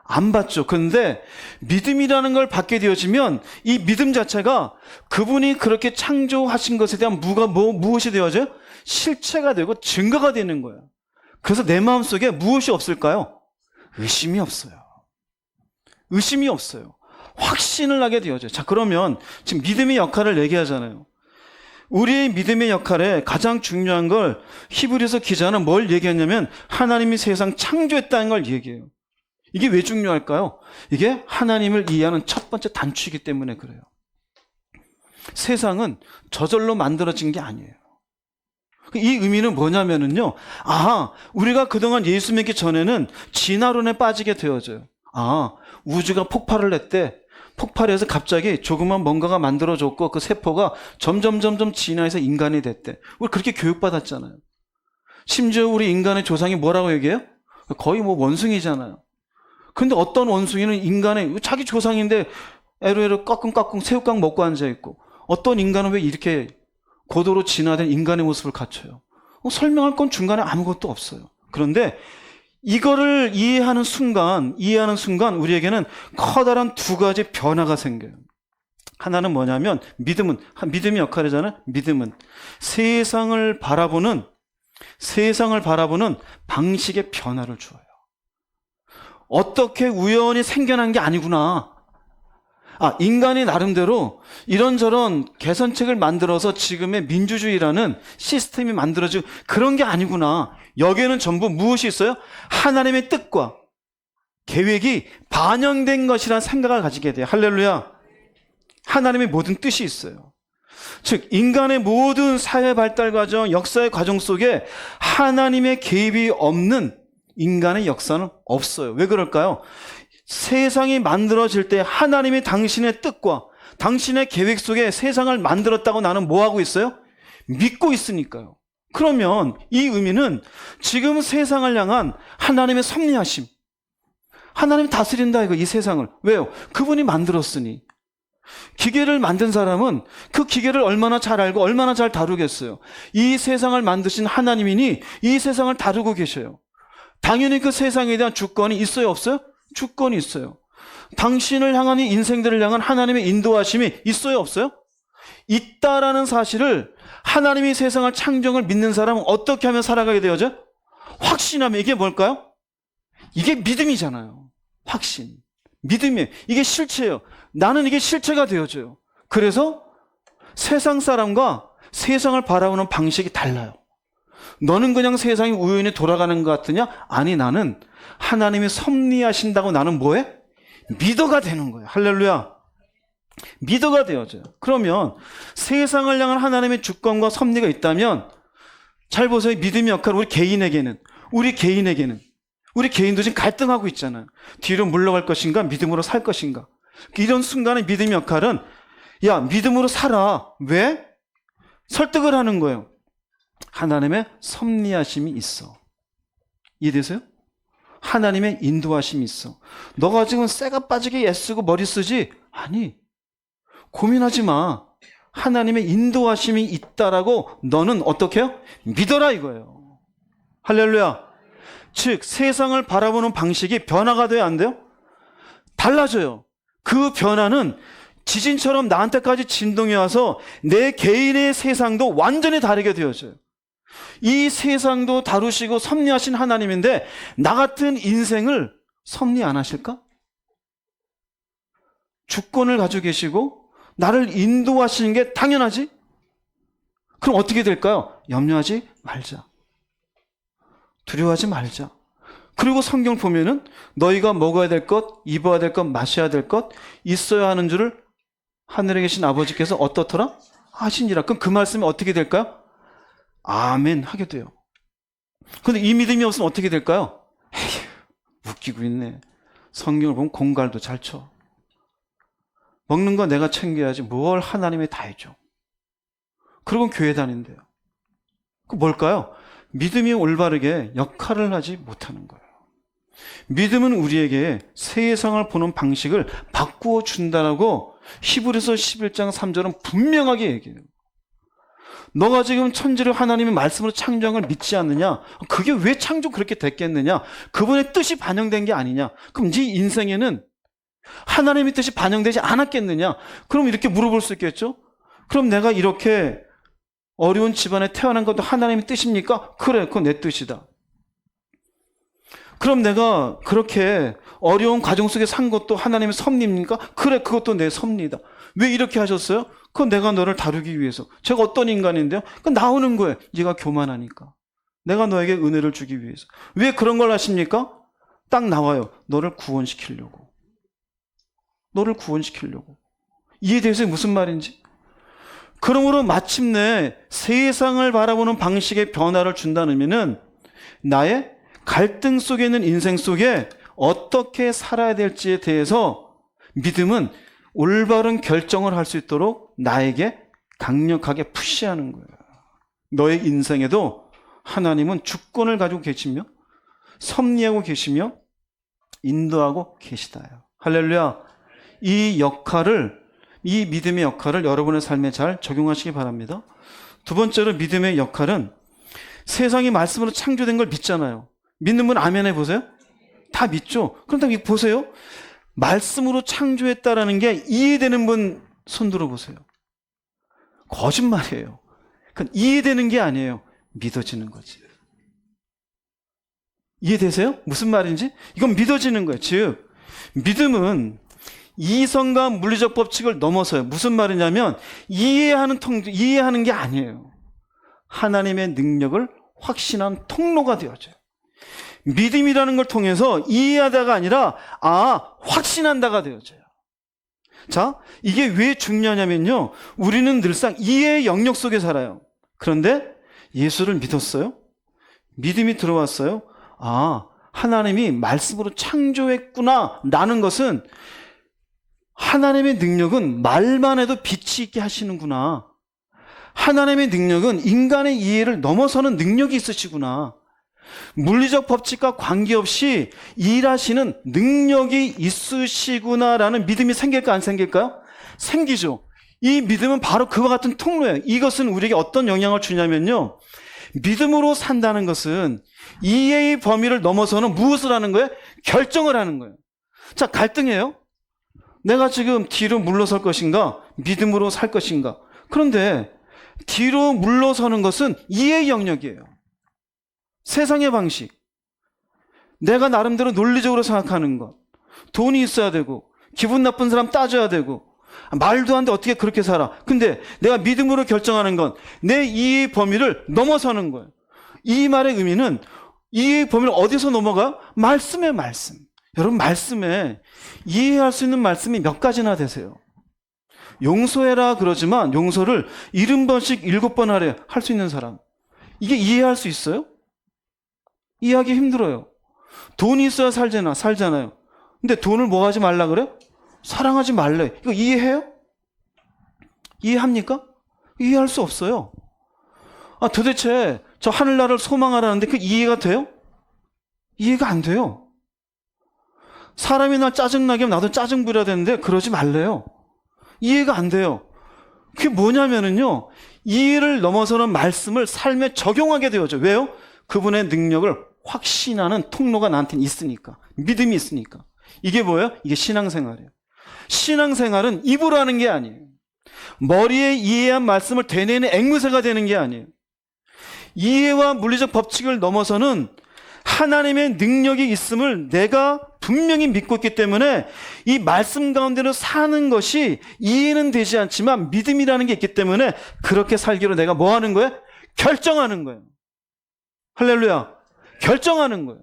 안 봤죠. 그런데 믿음이라는 걸 받게 되어지면 이 믿음 자체가 그분이 그렇게 창조하신 것에 대한 무엇이 되어져요? 실체가 되고 증거가 되는 거예요. 그래서 내 마음속에 무엇이 없을까요? 의심이 없어요. 의심이 없어요. 확신을 하게 되어져요. 자, 그러면 지금 믿음의 역할을 얘기하잖아요. 우리의 믿음의 역할에 가장 중요한 걸 히브리서 기자는 뭘 얘기했냐면 하나님이 세상 창조했다는 걸 얘기해요. 이게 왜 중요할까요? 이게 하나님을 이해하는 첫 번째 단추이기 때문에 그래요. 세상은 저절로 만들어진 게 아니에요. 이 의미는 뭐냐면은요. 우리가 그동안 예수 믿기 전에는 진화론에 빠지게 되어져요. 우주가 폭발을 했대. 폭발해서 갑자기 조그만 뭔가가 만들어졌고 그 세포가 점점 진화해서 인간이 됐대. 우리 그렇게 교육받았잖아요. 심지어 우리 인간의 조상이 뭐라고 얘기해요? 거의 원숭이잖아요. 근데 어떤 원숭이는 인간의 자기 조상인데 에로에로 까꿍까꿍 새우깡 먹고 앉아있고 어떤 인간은 왜 이렇게 고도로 진화된 인간의 모습을 갖춰요? 설명할 건 중간에 아무것도 없어요. 그런데 이거를 이해하는 순간 우리에게는 커다란 두 가지 변화가 생겨요. 하나는 뭐냐면 믿음의 역할이잖아요. 믿음은 세상을 바라보는 방식의 변화를 주어요. 어떻게 우연히 생겨난 게 아니구나. 인간이 나름대로 이런저런 개선책을 만들어서 지금의 민주주의라는 시스템이 만들어지고 그런 게 아니구나. 여기에는 전부 무엇이 있어요? 하나님의 뜻과 계획이 반영된 것이라는 생각을 가지게 돼요. 할렐루야. 하나님의 모든 뜻이 있어요. 즉 인간의 모든 사회 발달 과정, 역사의 과정 속에 하나님의 개입이 없는 인간의 역사는 없어요. 왜 그럴까요? 세상이 만들어질 때 하나님이 당신의 뜻과 당신의 계획 속에 세상을 만들었다고 나는 뭐하고 있어요? 믿고 있으니까요. 그러면 이 의미는 지금 세상을 향한 하나님의 섭리하심, 하나님이 다스린다 이 세상을. 왜요? 그분이 만들었으니. 기계를 만든 사람은 그 기계를 얼마나 잘 알고 얼마나 잘 다루겠어요. 이 세상을 만드신 하나님이니 이 세상을 다루고 계셔요. 당연히 그 세상에 대한 주권이 있어요, 없어요? 주권이 있어요. 당신을 향한 이 인생들을 향한 하나님의 인도하심이 있어요, 없어요? 있다라는 사실을 하나님이 세상을 창조를 믿는 사람은 어떻게 하면 살아가게 되어져? 확신하면. 이게 뭘까요? 이게 믿음이잖아요. 확신. 믿음이에요. 이게 실체예요. 나는 이게 실체가 되어져요. 그래서 세상 사람과 세상을 바라보는 방식이 달라요. 너는 그냥 세상이 우연히 돌아가는 것 같으냐? 아니, 나는 하나님이 섭리하신다고 나는 뭐해? 믿어가 되는 거예요. 할렐루야. 믿어가 되어져요. 그러면 세상을 향한 하나님의 주권과 섭리가 있다면 잘 보세요. 믿음의 역할 우리 개인도 지금 갈등하고 있잖아요. 뒤로 물러갈 것인가 믿음으로 살 것인가. 이런 순간에 믿음의 역할은 믿음으로 살아. 왜? 설득을 하는 거예요. 하나님의 섭리하심이 있어. 이해되세요? 하나님의 인도하심이 있어. 너가 지금 쇠가 빠지게 애쓰고 머리 쓰지? 아니, 고민하지 마. 하나님의 인도하심이 있다라고 너는 어떻게 해요? 믿어라 이거예요. 할렐루야. 즉 세상을 바라보는 방식이 변화가 돼야 안 돼요? 달라져요. 그 변화는 지진처럼 나한테까지 진동이 와서 내 개인의 세상도 완전히 다르게 되어져요. 이 세상도 다루시고 섭리하신 하나님인데 나 같은 인생을 섭리 안 하실까? 주권을 가지고 계시고 나를 인도하시는 게 당연하지? 그럼 어떻게 될까요? 염려하지 말자. 두려워하지 말자. 그리고 성경 보면은 너희가 먹어야 될 것, 입어야 될 것, 마셔야 될 것, 있어야 하는 줄을 하늘에 계신 아버지께서 어떻더라? 하시니라. 그럼 그 말씀이 어떻게 될까요? 아멘 하게 돼요. 근데 이 믿음이 없으면 어떻게 될까요? 에휴, 웃기고 있네. 성경을 보면 공갈도 잘 쳐. 먹는 거 내가 챙겨야지 뭘 하나님이 다 해줘. 그리고 교회 다닌대요. 그 뭘까요? 믿음이 올바르게 역할을 하지 못하는 거예요. 믿음은 우리에게 세상을 보는 방식을 바꾸어 준다라고 히브리서 11장 3절은 분명하게 얘기해요. 너가 지금 천지를 하나님의 말씀으로 창조한 걸 믿지 않느냐? 그게 왜 창조 그렇게 됐겠느냐? 그분의 뜻이 반영된 게 아니냐? 그럼 네 인생에는 하나님의 뜻이 반영되지 않았겠느냐? 그럼 이렇게 물어볼 수 있겠죠? 그럼 내가 이렇게 어려운 집안에 태어난 것도 하나님의 뜻입니까? 그래, 그건 내 뜻이다. 그럼 내가 그렇게 어려운 가정 속에 산 것도 하나님의 섭리입니까? 그래, 그것도 내 섭리다. 왜 이렇게 하셨어요? 그건 내가 너를 다루기 위해서. 제가 어떤 인간인데요? 그건 나오는 거예요. 네가 교만하니까. 내가 너에게 은혜를 주기 위해서. 왜 그런 걸 하십니까? 딱 나와요. 너를 구원시키려고. 너를 구원시키려고. 이해되세요? 무슨 말인지? 그러므로 마침내 세상을 바라보는 방식의 변화를 준다는 의미는 나의 갈등 속에 있는 인생 속에 어떻게 살아야 될지에 대해서 믿음은 올바른 결정을 할 수 있도록 나에게 강력하게 푸시하는 거예요. 너의 인생에도 하나님은 주권을 가지고 계시며 섭리하고 계시며 인도하고 계시다요. 할렐루야. 이 역할을, 이 믿음의 역할을 여러분의 삶에 잘 적용하시기 바랍니다. 두 번째로 믿음의 역할은 세상이 말씀으로 창조된 걸 믿잖아요. 믿는 분 아멘 해보세요. 다 믿죠. 그런데 보세요. 말씀으로 창조했다라는 게 이해되는 분 손 들어보세요. 거짓말이에요. 그건 이해되는 게 아니에요. 믿어지는 거지. 이해되세요? 무슨 말인지? 이건 믿어지는 거예요. 즉 믿음은 이성과 물리적 법칙을 넘어서요. 무슨 말이냐면 이해하는 게 아니에요. 하나님의 능력을 확신한 통로가 되어져요. 믿음이라는 걸 통해서 이해하다가 아니라 확신한다가 되어져요. 자, 이게 왜 중요하냐면요. 우리는 늘상 이해의 영역 속에 살아요. 그런데 예수를 믿었어요. 믿음이 들어왔어요. 하나님이 말씀으로 창조했구나 라는 것은 하나님의 능력은 말만 해도 빛이 있게 하시는구나. 하나님의 능력은 인간의 이해를 넘어서는 능력이 있으시구나. 물리적 법칙과 관계없이 일하시는 능력이 있으시구나라는 믿음이 생길까 안 생길까요? 생기죠. 이 믿음은 바로 그와 같은 통로예요. 이것은 우리에게 어떤 영향을 주냐면요. 믿음으로 산다는 것은 이해의 범위를 넘어서는 무엇을 하는 거예요? 결정을 하는 거예요. 자, 갈등이에요. 내가 지금 뒤로 물러설 것인가? 믿음으로 살 것인가? 그런데 뒤로 물러서는 것은 이해의 영역이에요. 세상의 방식, 내가 나름대로 논리적으로 생각하는 것, 돈이 있어야 되고 기분 나쁜 사람 따져야 되고 말도 안 돼 어떻게 그렇게 살아. 근데 내가 믿음으로 결정하는 건 내 이해의 범위를 넘어서는 거예요. 이 말의 의미는 이해의 범위를 어디서 넘어가? 말씀의 말씀. 여러분, 말씀에 이해할 수 있는 말씀이 몇 가지나 되세요. 용서해라 그러지만 용서를 70번씩 7번 하래 할 수 있는 사람, 이게 이해할 수 있어요? 이해하기 힘들어요. 돈이 있어야 살잖아요. 근데 돈을 뭐 하지 말라 그래요? 사랑하지 말래. 이거 이해해요? 이해합니까? 이해할 수 없어요. 도대체 저 하늘나라를 소망하라는데 그 이해가 돼요? 이해가 안 돼요. 사람이 나 짜증나게 하면 나도 짜증 부려야 되는데 그러지 말래요. 이해가 안 돼요. 그게 뭐냐면은요, 이해를 넘어서는 말씀을 삶에 적용하게 되어져. 왜요? 그분의 능력을 확신하는 통로가 나한테는 있으니까. 믿음이 있으니까. 이게 뭐예요? 이게 신앙생활이에요. 신앙생활은 입으로 하는 게 아니에요. 머리에 이해한 말씀을 되뇌는 앵무새가 되는 게 아니에요. 이해와 물리적 법칙을 넘어서는 하나님의 능력이 있음을 내가 분명히 믿고 있기 때문에 이 말씀 가운데로 사는 것이 이해는 되지 않지만 믿음이라는 게 있기 때문에 그렇게 살기로 내가 뭐 하는 거예요? 결정하는 거예요. 할렐루야. 결정하는 거예요.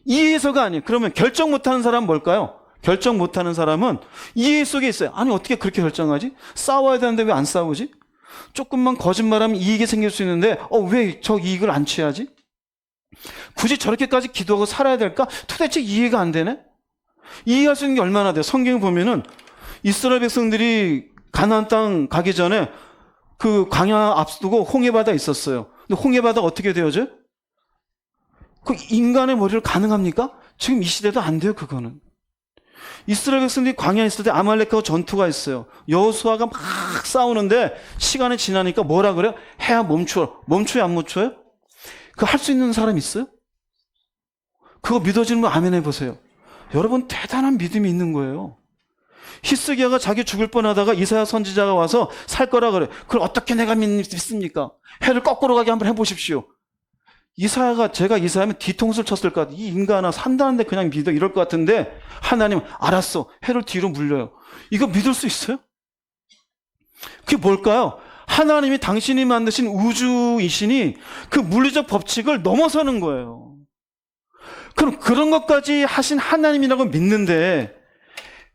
이해해서가 아니에요. 그러면 결정 못하는 사람은 뭘까요? 결정 못하는 사람은 이해 속에 있어요. 아니 어떻게 그렇게 결정하지? 싸워야 되는데 왜 안 싸우지? 조금만 거짓말하면 이익이 생길 수 있는데 왜 저 이익을 안 취하지? 굳이 저렇게까지 기도하고 살아야 될까? 도대체 이해가 안 되네? 이해할 수 있는 게 얼마나 돼요? 성경을 보면은 이스라엘 백성들이 가나안 땅 가기 전에 그 광야 앞두고 홍해바다 있었어요. 근데 홍해바다 어떻게 되어져요? 그 인간의 머리로 가능합니까? 지금 이 시대도 안 돼요, 그거는. 이스라엘 백성들이 광야에 있을 때 아말렉하고 전투가 있어요. 여호수아가 막 싸우는데 시간이 지나니까 뭐라 그래요? 해야 멈춰. 멈춰요, 안 멈춰요? 그거 할 수 있는 사람 있어요? 그거 믿어지는 분 아멘 해보세요. 여러분 대단한 믿음이 있는 거예요. 히스기야가 자기 죽을 뻔하다가 이사야 선지자가 와서 살 거라 그래. 그걸 어떻게 내가 믿습니까? 해를 거꾸로 가게 한번 해보십시오. 제가 이사야면 뒤통수를 쳤을 것 같아요. 이 인간아 산다는데 그냥 믿어 이럴 것 같은데 하나님 알았어. 해를 뒤로 물려요. 이거 믿을 수 있어요? 그게 뭘까요? 하나님이 당신이 만드신 우주이시니 그 물리적 법칙을 넘어서는 거예요. 그럼 그런 것까지 하신 하나님이라고 믿는데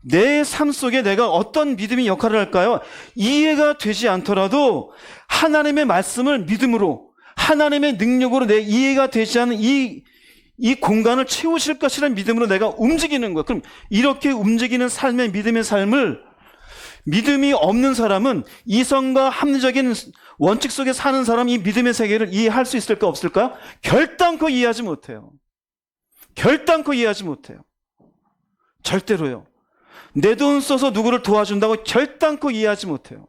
내 삶 속에 내가 어떤 믿음의 역할을 할까요? 이해가 되지 않더라도 하나님의 말씀을 믿음으로 하나님의 능력으로 내 이해가 되지 않는 이 공간을 채우실 것이라는 믿음으로 내가 움직이는 거예요. 그럼 이렇게 움직이는 삶의 믿음의 삶을 믿음이 없는 사람은 이성과 합리적인 원칙 속에 사는 사람이 이 믿음의 세계를 이해할 수 있을까 없을까요? 결단코 이해하지 못해요. 결단코 이해하지 못해요. 절대로요. 내 돈 써서 누구를 도와준다고 결단코 이해하지 못해요.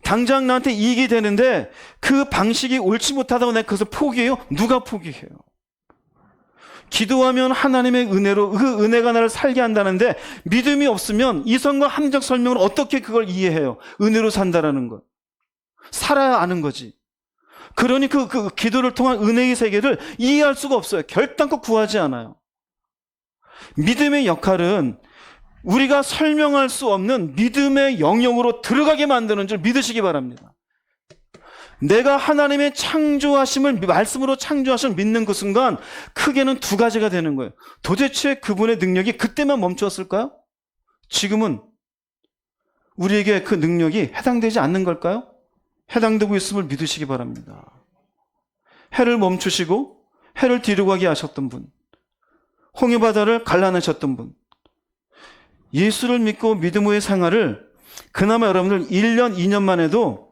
당장 나한테 이익이 되는데 그 방식이 옳지 못하다고 내가 그것을 포기해요? 누가 포기해요? 기도하면 하나님의 은혜로 그 은혜가 나를 살게 한다는데 믿음이 없으면 이성과 합리적 설명을 어떻게 그걸 이해해요? 은혜로 산다라는 것. 살아야 아는 거지. 그러니 그 기도를 통한 은혜의 세계를 이해할 수가 없어요. 결단코 구하지 않아요. 믿음의 역할은 우리가 설명할 수 없는 믿음의 영역으로 들어가게 만드는 줄 믿으시기 바랍니다. 내가 하나님의 창조하심을 말씀으로 창조하심을 믿는 그 순간 크게는 두 가지가 되는 거예요. 도대체 그분의 능력이 그때만 멈추었을까요? 지금은 우리에게 그 능력이 해당되지 않는 걸까요? 해당되고 있음을 믿으시기 바랍니다. 해를 멈추시고 해를 뒤로 가게 하셨던 분, 홍해바다를 갈라내셨던 분, 예수를 믿고 믿음의 생활을 그나마 여러분들 1년, 2년만 해도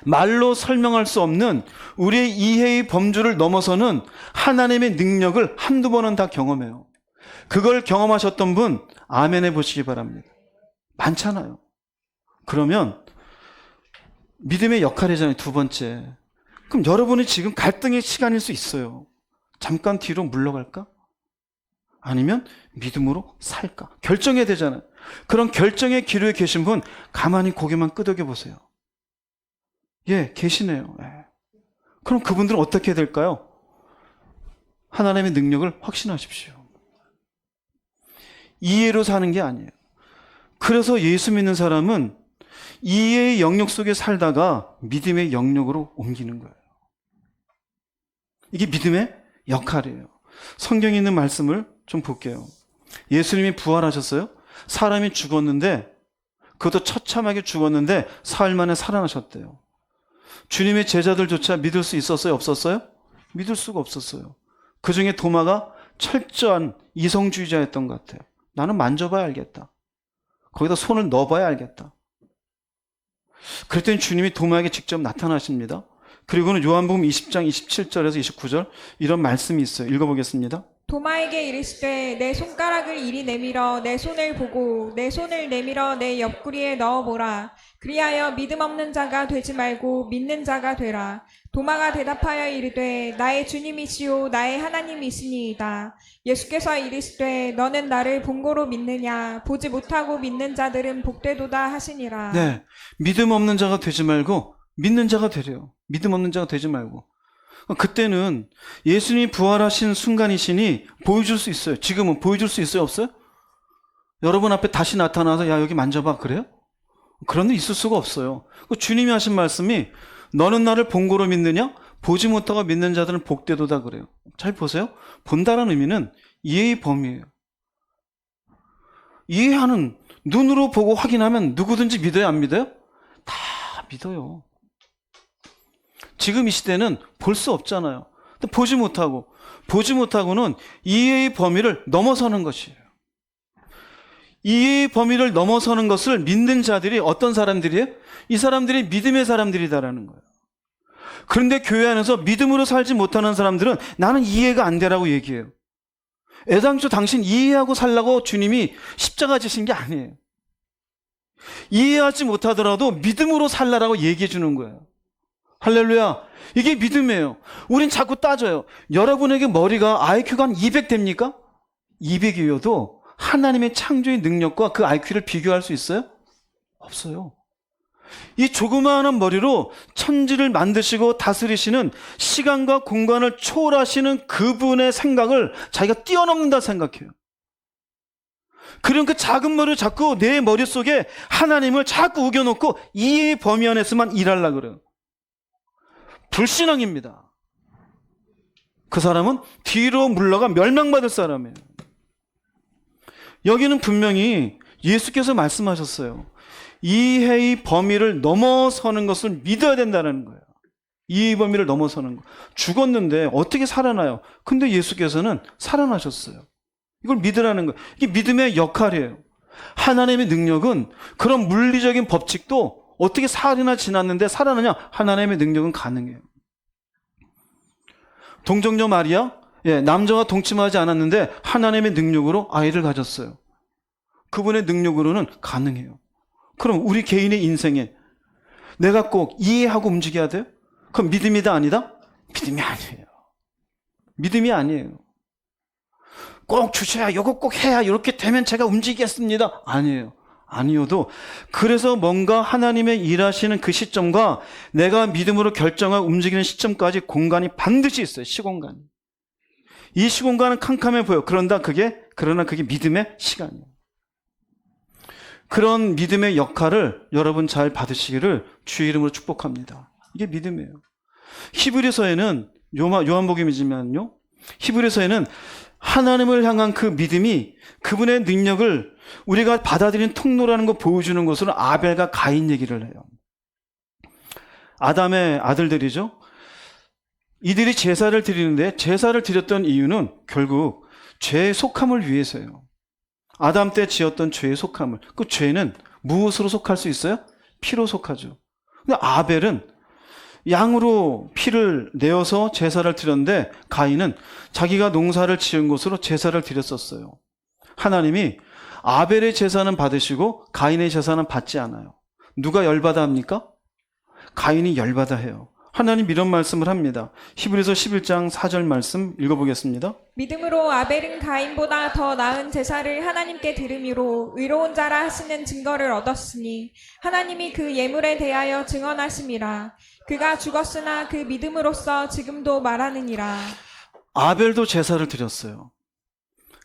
말로 설명할 수 없는 우리의 이해의 범주를 넘어서는 하나님의 능력을 한두 번은 다 경험해요. 그걸 경험하셨던 분 아멘 해보시기 바랍니다. 많잖아요. 그러면 믿음의 역할이잖아요. 두 번째. 그럼 여러분이 지금 갈등의 시간일 수 있어요. 잠깐 뒤로 물러갈까? 아니면 믿음으로 살까? 결정해야 되잖아요. 그런 결정의 기로에 계신 분 가만히 고개만 끄덕여 보세요. 예, 계시네요. 예. 그럼 그분들은 어떻게 해야 될까요? 하나님의 능력을 확신하십시오. 이해로 사는 게 아니에요. 그래서 예수 믿는 사람은 이해의 영역 속에 살다가 믿음의 영역으로 옮기는 거예요. 이게 믿음의 역할이에요. 성경에 있는 말씀을 좀 볼게요. 예수님이 부활하셨어요. 사람이 죽었는데 그것도 처참하게 죽었는데 사흘 만에 살아나셨대요. 주님의 제자들조차 믿을 수 있었어요? 없었어요? 믿을 수가 없었어요. 그 중에 도마가 철저한 이성주의자였던 것 같아요. 나는 만져봐야 알겠다. 거기다 손을 넣어봐야 알겠다. 그랬더니 주님이 도마에게 직접 나타나십니다. 그리고는 요한복음 20장 27절에서 29절 이런 말씀이 있어요. 읽어보겠습니다. 도마에게 이르시되 내 손가락을 이리 내밀어 내 손을 보고 내 손을 내밀어 내 옆구리에 넣어보라. 그리하여 믿음 없는 자가 되지 말고 믿는 자가 되라. 도마가 대답하여 이르되 나의 주님이시오 나의 하나님이시니이다. 예수께서 이르시되 너는 나를 본고로 믿느냐 보지 못하고 믿는 자들은 복되도다 하시니라. 네, 믿음 없는 자가 되지 말고 믿는 자가 되래요. 믿음 없는 자가 되지 말고. 그때는 예수님이 부활하신 순간이시니 보여줄 수 있어요. 지금은 보여줄 수 있어요? 없어요? 여러분 앞에 다시 나타나서 야 여기 만져봐 그래요? 그런 일 있을 수가 없어요. 주님이 하신 말씀이 너는 나를 본고로 믿느냐? 보지 못하고 믿는 자들은 복되도다 그래요. 잘 보세요. 본다라는 의미는 이해의 범위예요. 이해하는, 눈으로 보고 확인하면 누구든지 믿어요, 안 믿어요? 다 믿어요. 지금 이 시대는 볼 수 없잖아요. 보지 못하고는 이해의 범위를 넘어서는 것이에요. 이해의 범위를 넘어서는 것을 믿는 자들이 어떤 사람들이에요? 이 사람들이 믿음의 사람들이다라는 거예요. 그런데 교회 안에서 믿음으로 살지 못하는 사람들은 나는 이해가 안 되라고 얘기해요. 애당초 당신 이해하고 살라고 주님이 십자가 지신 게 아니에요. 이해하지 못하더라도 믿음으로 살라라고 얘기해 주는 거예요. 할렐루야. 이게 믿음이에요. 우린 자꾸 따져요. 여러분에게 머리가 IQ가 한 200 됩니까? 200이어도 하나님의 창조의 능력과 그 IQ를 비교할 수 있어요? 없어요. 이 조그마한 머리로 천지를 만드시고 다스리시는 시간과 공간을 초월하시는 그분의 생각을 자기가 뛰어넘는다 생각해요. 그럼 그 작은 머리를 자꾸 내 머릿속에 하나님을 자꾸 우겨놓고 이해의 범위 안에서만 일하려고 그래요. 불신앙입니다. 그 사람은 뒤로 물러가 멸망받을 사람이에요. 여기는 분명히 예수께서 말씀하셨어요. 이해의 범위를 넘어서는 것을 믿어야 된다는 거예요. 이해의 범위를 넘어서는 거. 죽었는데 어떻게 살아나요? 근데 예수께서는 살아나셨어요. 이걸 믿으라는 거예요. 이게 믿음의 역할이에요. 하나님의 능력은 그런 물리적인 법칙도 어떻게 사흘이나 지났는데 살아나냐? 하나님의 능력은 가능해요. 동정녀 마리아, 남자와 동침하지 않았는데 하나님의 능력으로 아이를 가졌어요. 그분의 능력으로는 가능해요. 그럼 우리 개인의 인생에 내가 꼭 이해하고 움직여야 돼요? 그럼 믿음이다 아니다? 믿음이 아니에요. 믿음이 아니에요. 꼭 주셔야, 이거 꼭 해야, 이렇게 되면 제가 움직이겠습니다. 아니에요. 아니어도 그래서 뭔가 하나님의 일하시는 그 시점과 내가 믿음으로 결정하고 움직이는 시점까지 공간이 반드시 있어요. 시공간이. 이 시공간은 캄캄해 보여. 그러나 그게 믿음의 시간이에요. 그런 믿음의 역할을 여러분 잘 받으시기를 주의 이름으로 축복합니다. 이게 믿음이에요. 히브리서에는 요한복음이지만요. 히브리서에는 하나님을 향한 그 믿음이 그분의 능력을 우리가 받아들이는 통로라는 거 보여주는 것으로 아벨과 가인 얘기를 해요. 아담의 아들들이죠. 이들이 제사를 드리는데 제사를 드렸던 이유는 결국 죄의 속함을 위해서예요. 아담 때 지었던 죄의 속함을. 그 죄는 무엇으로 속할 수 있어요? 피로 속하죠. 근데 아벨은 양으로 피를 내어서 제사를 드렸는데 가인은 자기가 농사를 지은 곳으로 제사를 드렸었어요. 하나님이 아벨의 제사는 받으시고 가인의 제사는 받지 않아요. 누가 열받아 합니까? 가인이 열받아 해요. 하나님 이런 말씀을 합니다. 히브리서 11장 4절 말씀 읽어보겠습니다. 믿음으로 아벨은 가인보다 더 나은 제사를 하나님께 드림으로 의로운 자라 하시는 증거를 얻었으니 하나님이 그 예물에 대하여 증언하심이라. 그가 죽었으나 그 믿음으로써 지금도 말하느니라. 아벨도 제사를 드렸어요.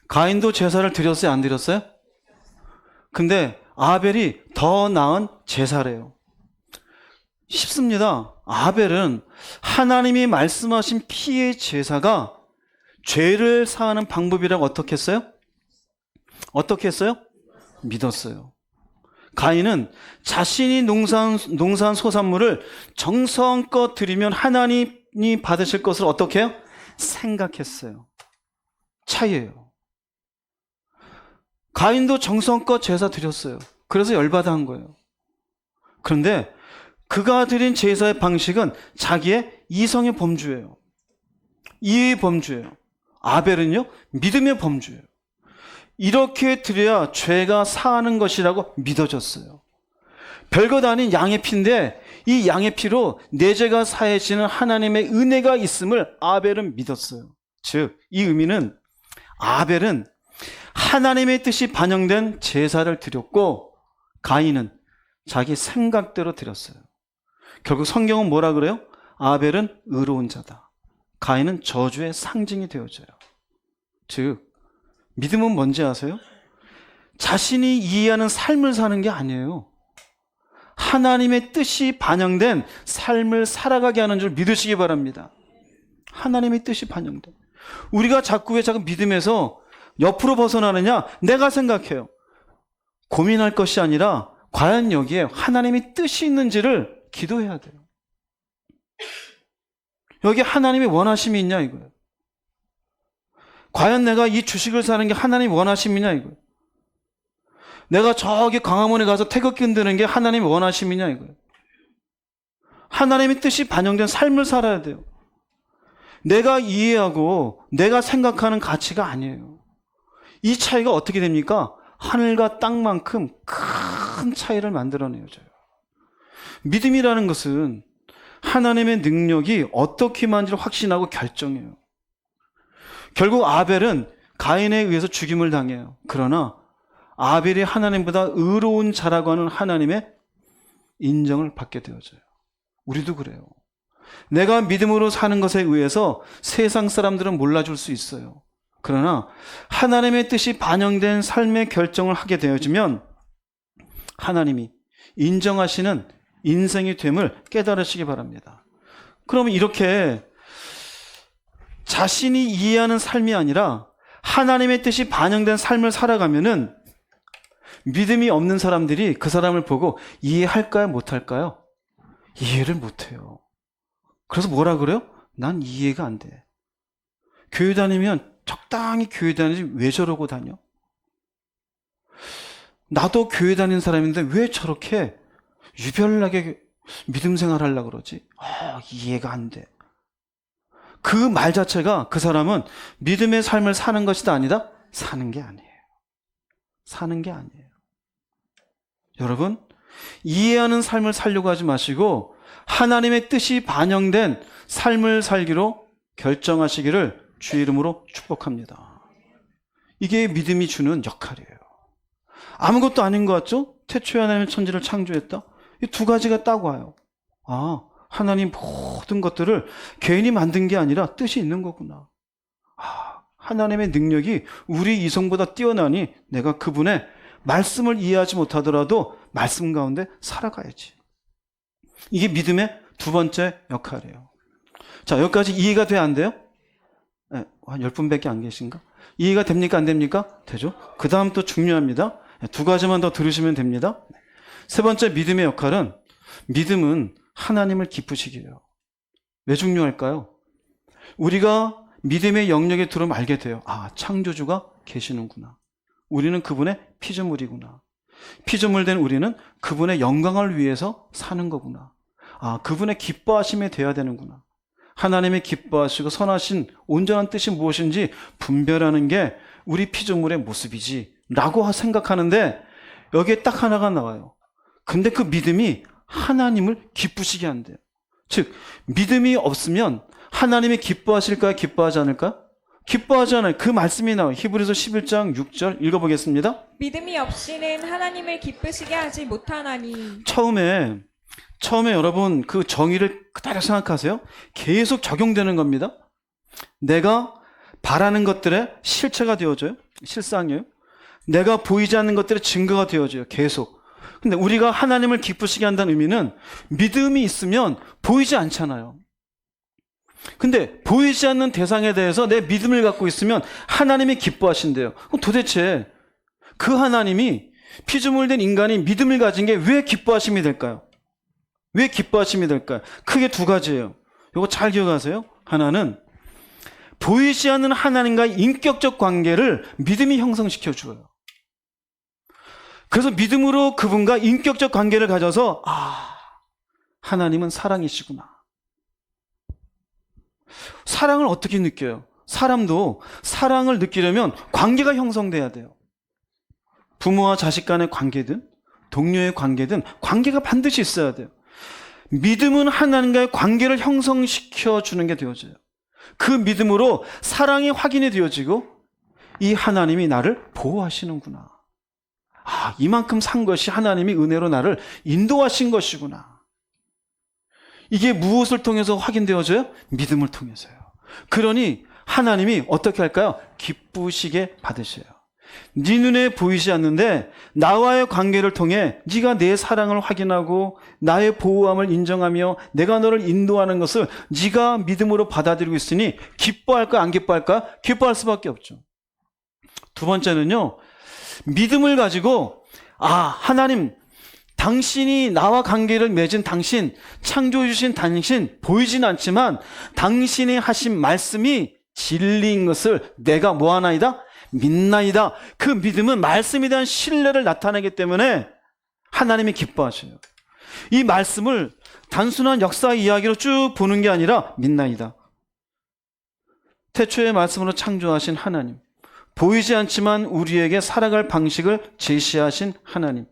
가인도 제사를 드렸어요? 안 드렸어요? 근데 아벨이 더 나은 제사래요. 쉽습니다. 아벨은 하나님이 말씀하신 피의 제사가 죄를 사하는 방법이라고 어떻게 했어요? 어떻게 했어요? 믿었어요. 가인은 자신이 농사한 소산물을 정성껏 드리면 하나님이 받으실 것을 어떻게 해요? 생각했어요. 차이예요. 가인도 정성껏 제사 드렸어요. 그래서 열받아 한 거예요. 그런데 그가 드린 제사의 방식은 자기의 이성의 범주예요. 이해의 범주예요. 아벨은요, 믿음의 범주예요. 이렇게 드려야 죄가 사하는 것이라고 믿어졌어요. 별것 아닌 양의 피인데 이 양의 피로 내 죄가 사해지는 하나님의 은혜가 있음을 아벨은 믿었어요. 즉, 이 의미는 아벨은 하나님의 뜻이 반영된 제사를 드렸고 가인은 자기 생각대로 드렸어요. 결국 성경은 뭐라 그래요? 아벨은 의로운 자다. 가인은 저주의 상징이 되어져요. 즉, 믿음은 뭔지 아세요? 자신이 이해하는 삶을 사는 게 아니에요. 하나님의 뜻이 반영된 삶을 살아가게 하는 줄 믿으시기 바랍니다. 하나님의 뜻이 반영된. 우리가 자꾸 왜 믿음에서 옆으로 벗어나느냐? 내가 생각해요. 고민할 것이 아니라 과연 여기에 하나님의 뜻이 있는지를 기도해야 돼요. 여기 하나님의 원하심이 있냐 이거예요. 과연 내가 이 주식을 사는 게 하나님의 원하심이냐 이거예요. 내가 저기 광화문에 가서 태극기 흔드는 게 하나님의 원하심이냐 이거예요. 하나님의 뜻이 반영된 삶을 살아야 돼요. 내가 이해하고 내가 생각하는 가치가 아니에요. 이 차이가 어떻게 됩니까? 하늘과 땅만큼 큰 차이를 만들어내줘요. 믿음이라는 것은 하나님의 능력이 어떻게 만지를 확신하고 결정해요. 결국 아벨은 가인에 의해서 죽임을 당해요. 그러나 아벨이 하나님보다 의로운 자라고 하는 하나님의 인정을 받게 되어져요. 우리도 그래요. 내가 믿음으로 사는 것에 의해서 세상 사람들은 몰라줄 수 있어요. 그러나 하나님의 뜻이 반영된 삶의 결정을 하게 되어지면 하나님이 인정하시는 인생이 됨을 깨달으시기 바랍니다. 그러면 이렇게 자신이 이해하는 삶이 아니라 하나님의 뜻이 반영된 삶을 살아가면은 믿음이 없는 사람들이 그 사람을 보고 이해할까요? 못할까요? 이해를 못해요. 그래서 뭐라 그래요? 난 이해가 안 돼. 교회 다니면 적당히 교회 다니지 왜 저러고 다녀? 나도 교회 다니는 사람인데 왜 저렇게 유별나게 믿음 생활하려고 그러지? 이해가 안 돼. 그 말 자체가 그 사람은 믿음의 삶을 사는 것이다 아니다? 사는 게 아니에요. 사는 게 아니에요. 여러분, 이해하는 삶을 살려고 하지 마시고 하나님의 뜻이 반영된 삶을 살기로 결정하시기를 주의 이름으로 축복합니다. 이게 믿음이 주는 역할이에요. 아무것도 아닌 것 같죠? 태초에 하나님의 천지를 창조했다. 이 두 가지가 딱 와요. 하나님 모든 것들을 개인이 만든 게 아니라 뜻이 있는 거구나. 하나님의 능력이 우리 이성보다 뛰어나니 내가 그분의 말씀을 이해하지 못하더라도 말씀 가운데 살아가야지. 이게 믿음의 두 번째 역할이에요. 자, 여기까지 이해가 돼야 안 돼요? 네, 한 10분밖에 안 계신가? 이해가 됩니까? 안 됩니까? 되죠? 그 다음 또 중요합니다. 두 가지만 더 들으시면 됩니다. 세 번째 믿음의 역할은 믿음은 하나님을 기쁘시게요. 왜 중요할까요? 우리가 믿음의 영역에 들어오면 알게 돼요. 창조주가 계시는구나. 우리는 그분의 피조물이구나. 피조물된 우리는 그분의 영광을 위해서 사는 거구나. 그분의 기뻐하심에 돼야 되는구나. 하나님의 기뻐하시고 선하신 온전한 뜻이 무엇인지 분별하는 게 우리 피조물의 모습이지 라고 생각하는데 여기에 딱 하나가 나와요. 근데 그 믿음이 하나님을 기쁘시게 한대요. 즉 믿음이 없으면 하나님이 기뻐하실까요? 기뻐하지 않을까요? 기뻐하지 않아요. 그 말씀이 나와요. 히브리서 11장 6절 읽어보겠습니다. 믿음이 없이는 하나님을 기쁘시게 하지 못하나니. 처음에 여러분 그 정의를 그대로 생각하세요. 계속 적용되는 겁니다. 내가 바라는 것들의 실체가 되어져요. 실상이에요. 내가 보이지 않는 것들의 증거가 되어져요. 계속. 근데 우리가 하나님을 기쁘시게 한다는 의미는 믿음이 있으면 보이지 않잖아요. 근데 보이지 않는 대상에 대해서 내 믿음을 갖고 있으면 하나님이 기뻐하신대요. 그럼 도대체 그 하나님이 피조물 된 인간이 믿음을 가진 게 왜 기뻐하심이 될까요? 왜 기뻐하심이 될까요? 크게 두 가지예요. 이거 잘 기억하세요. 하나는 보이지 않는 하나님과의 인격적 관계를 믿음이 형성시켜 주어요. 그래서 믿음으로 그분과 인격적 관계를 가져서 하나님은 사랑이시구나. 사랑을 어떻게 느껴요? 사람도 사랑을 느끼려면 관계가 형성돼야 돼요. 부모와 자식 간의 관계든 동료의 관계든 관계가 반드시 있어야 돼요. 믿음은 하나님과의 관계를 형성시켜 주는 게 되어져요. 그 믿음으로 사랑이 확인이 되어지고 이 하나님이 나를 보호하시는구나. 이만큼 산 것이 하나님이 은혜로 나를 인도하신 것이구나. 이게 무엇을 통해서 확인되어져요? 믿음을 통해서요. 그러니 하나님이 어떻게 할까요? 기쁘시게 받으셔요. 네 눈에 보이지 않는데 나와의 관계를 통해 네가 내 사랑을 확인하고 나의 보호함을 인정하며 내가 너를 인도하는 것을 네가 믿음으로 받아들이고 있으니 기뻐할까 안 기뻐할까? 기뻐할 수밖에 없죠. 두 번째는요. 믿음을 가지고 하나님, 당신이 나와 관계를 맺은 당신, 창조해 주신 당신, 보이진 않지만 당신이 하신 말씀이 진리인 것을 내가 뭐하나이다? 믿나이다. 그 믿음은 말씀에 대한 신뢰를 나타내기 때문에 하나님이 기뻐하셔요. 이 말씀을 단순한 역사 이야기로 쭉 보는 게 아니라 믿나이다. 태초의 말씀으로 창조하신 하나님, 보이지 않지만 우리에게 살아갈 방식을 제시하신 하나님,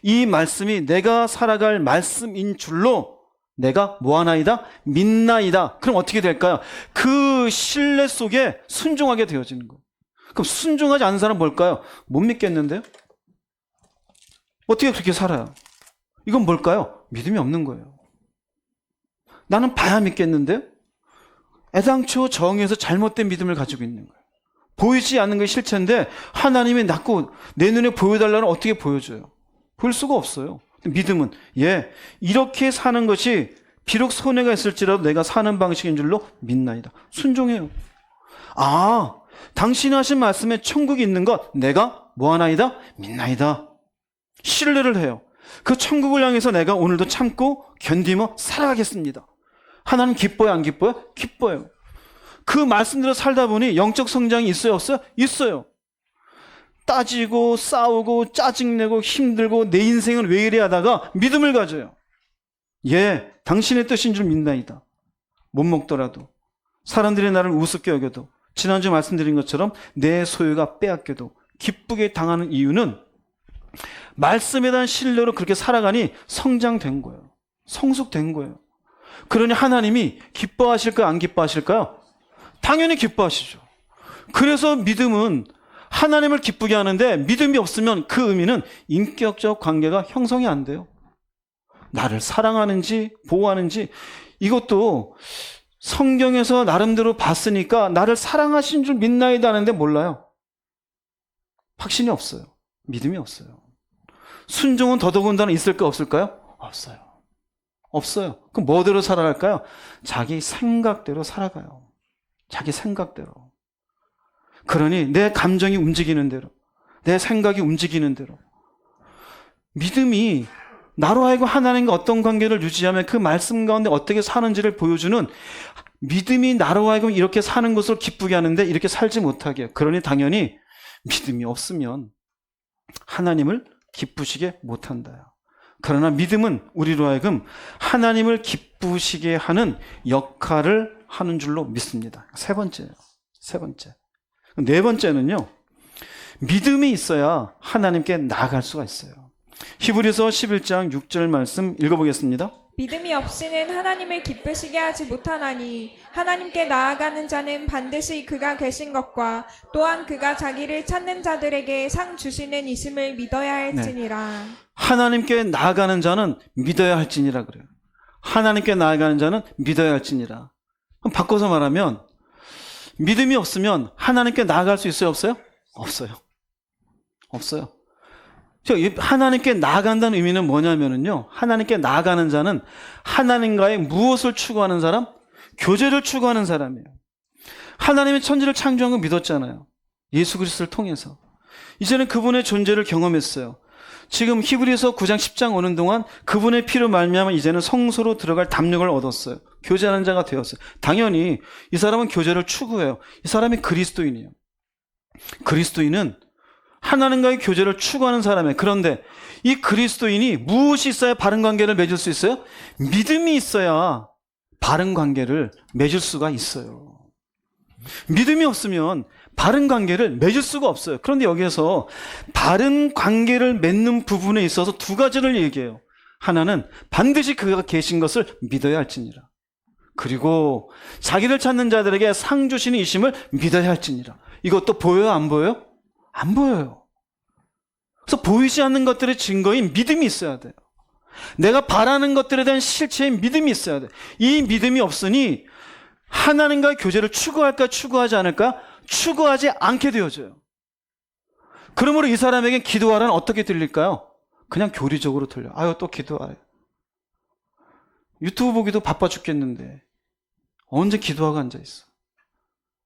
이 말씀이 내가 살아갈 말씀인 줄로 내가 뭐하나이다? 믿나이다. 그럼 어떻게 될까요? 그 신뢰 속에 순종하게 되어지는 거예요. 그럼 순종하지 않는 사람은 뭘까요? 못 믿겠는데요? 어떻게 그렇게 살아요? 이건 뭘까요? 믿음이 없는 거예요. 나는 봐야 믿겠는데요? 애당초 정의에서 잘못된 믿음을 가지고 있는 거예요. 보이지 않는 것이 실체인데 하나님이 자꾸 내 눈에 보여달라면 어떻게 보여줘요? 볼 수가 없어요. 믿음은 이렇게 사는 것이 비록 손해가 있을지라도 내가 사는 방식인 줄로 믿나이다. 순종해요. 당신이 하신 말씀에 천국이 있는 것 내가 뭐하나이다? 믿나이다. 신뢰를 해요. 그 천국을 향해서 내가 오늘도 참고 견디며 살아가겠습니다. 하나님 기뻐요, 안 기뻐요? 기뻐요. 그 말씀대로 살다 보니 영적 성장이 있어요, 없어요? 있어요. 따지고 싸우고 짜증내고 힘들고 내 인생은 왜 이래 하다가 믿음을 가져요. 당신의 뜻인 줄 믿나이다. 못 먹더라도, 사람들이 나를 우습게 여겨도, 지난주 말씀드린 것처럼 내 소유가 빼앗겨도 기쁘게 당하는 이유는 말씀에 대한 신뢰로 그렇게 살아가니 성장된 거예요. 성숙된 거예요. 그러니 하나님이 기뻐하실까요? 안 기뻐하실까요? 당연히 기뻐하시죠. 그래서 믿음은 하나님을 기쁘게 하는데 믿음이 없으면 그 의미는 인격적 관계가 형성이 안 돼요. 나를 사랑하는지 보호하는지 이것도 성경에서 나름대로 봤으니까 나를 사랑하신 줄 믿나이다 하는데 몰라요. 확신이 없어요. 믿음이 없어요. 순종은 더더군다나 있을까 없을까요? 없어요. 없어요. 그럼 뭐대로 살아갈까요? 자기 생각대로 살아가요. 자기 생각대로. 그러니 내 감정이 움직이는 대로, 내 생각이 움직이는 대로. 믿음이 나로 하여금 하나님과 어떤 관계를 유지하면 그 말씀 가운데 어떻게 사는지를 보여주는, 믿음이 나로 하여금 이렇게 사는 것을 기쁘게 하는데 이렇게 살지 못하게 해요. 그러니 당연히 믿음이 없으면 하나님을 기쁘시게 못한다. 그러나 믿음은 우리로 하여금 하나님을 기쁘시게 하는 역할을 하는 줄로 믿습니다. 세 번째예요. 세 번째. 네 번째는요, 믿음이 있어야 하나님께 나아갈 수가 있어요. 히브리서 11장 6절 말씀 읽어보겠습니다. 믿음이 없이는 하나님을 기쁘시게 하지 못하나니 하나님께 나아가는 자는 반드시 그가 계신 것과 또한 그가 자기를 찾는 자들에게 상 주시는 이심을 믿어야 할지니라. 하나님께 나아가는 자는 믿어야 할지니라 그래요. 하나님께 나아가는 자는 믿어야 할지니라. 그럼 바꿔서 말하면 믿음이 없으면 하나님께 나아갈 수 있어요, 없어요? 없어요. 없어요. 하나님께 나아간다는 의미는 뭐냐면요, 하나님께 나아가는 자는 하나님과의 무엇을 추구하는 사람? 교제를 추구하는 사람이에요. 하나님의 천지를 창조한 거 믿었잖아요. 예수 그리스도를 통해서. 이제는 그분의 존재를 경험했어요. 지금 히브리서 9장 10장 오는 동안 그분의 피로 말미암아 이제는 성소로 들어갈 담력을 얻었어요. 교제하는 자가 되었어요. 당연히 이 사람은 교제를 추구해요. 이 사람이 그리스도인이에요. 그리스도인은 하나님과의 교제를 추구하는 사람이에요. 그런데 이 그리스도인이 무엇이 있어야 바른 관계를 맺을 수 있어요? 믿음이 있어야 바른 관계를 맺을 수가 있어요. 믿음이 없으면 바른 관계를 맺을 수가 없어요. 그런데 여기에서 바른 관계를 맺는 부분에 있어서 두 가지를 얘기해요. 하나는 반드시 그가 계신 것을 믿어야 할지니라. 그리고 자기를 찾는 자들에게 상 주시는 이심을 믿어야 할지니라. 이것도 보여요, 안 보여요? 안 보여요. 그래서 보이지 않는 것들의 증거인 믿음이 있어야 돼요. 내가 바라는 것들에 대한 실체인 믿음이 있어야 돼요. 이 믿음이 없으니 하나님과의 교제를 추구할까 추구하지 않을까? 추구하지 않게 되어져요. 그러므로 이 사람에게 기도하라는 어떻게 들릴까요? 그냥 교리적으로 들려. 아유, 또 기도하래. 유튜브 보기도 바빠 죽겠는데 언제 기도하고 앉아있어.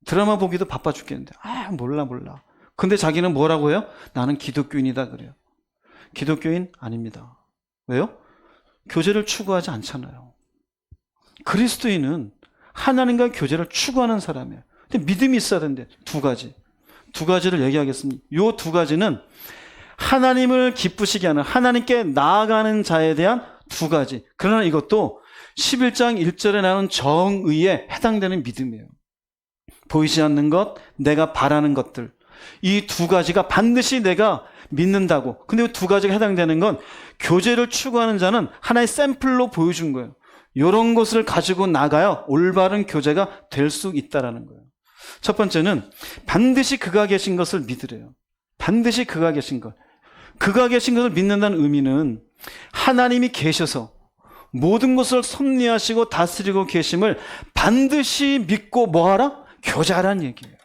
드라마 보기도 바빠 죽겠는데 몰라. 근데 자기는 뭐라고 해요? 나는 기독교인이다 그래요. 기독교인 아닙니다. 왜요? 교제를 추구하지 않잖아요. 그리스도인은 하나님과 교제를 추구하는 사람이에요. 근데 믿음이 있어야 되는데 두 가지를 얘기하겠습니다. 요 두 가지는 하나님을 기쁘시게 하는, 하나님께 나아가는 자에 대한 두 가지. 그러나 이것도 11장 1절에 나오는 정의에 해당되는 믿음이에요. 보이지 않는 것, 내가 바라는 것들. 이 두 가지가 반드시 내가 믿는다고. 근데 이 두 가지가 해당되는 건 교제를 추구하는 자는 하나의 샘플로 보여준 거예요. 이런 것을 가지고 나가야 올바른 교제가 될 수 있다라는 거예요. 첫 번째는 반드시 그가 계신 것을 믿으래요. 반드시 그가 계신 것. 그가 계신 것을 믿는다는 의미는 하나님이 계셔서 모든 것을 섭리하시고 다스리고 계심을 반드시 믿고 뭐하라? 교제하라는 얘기예요.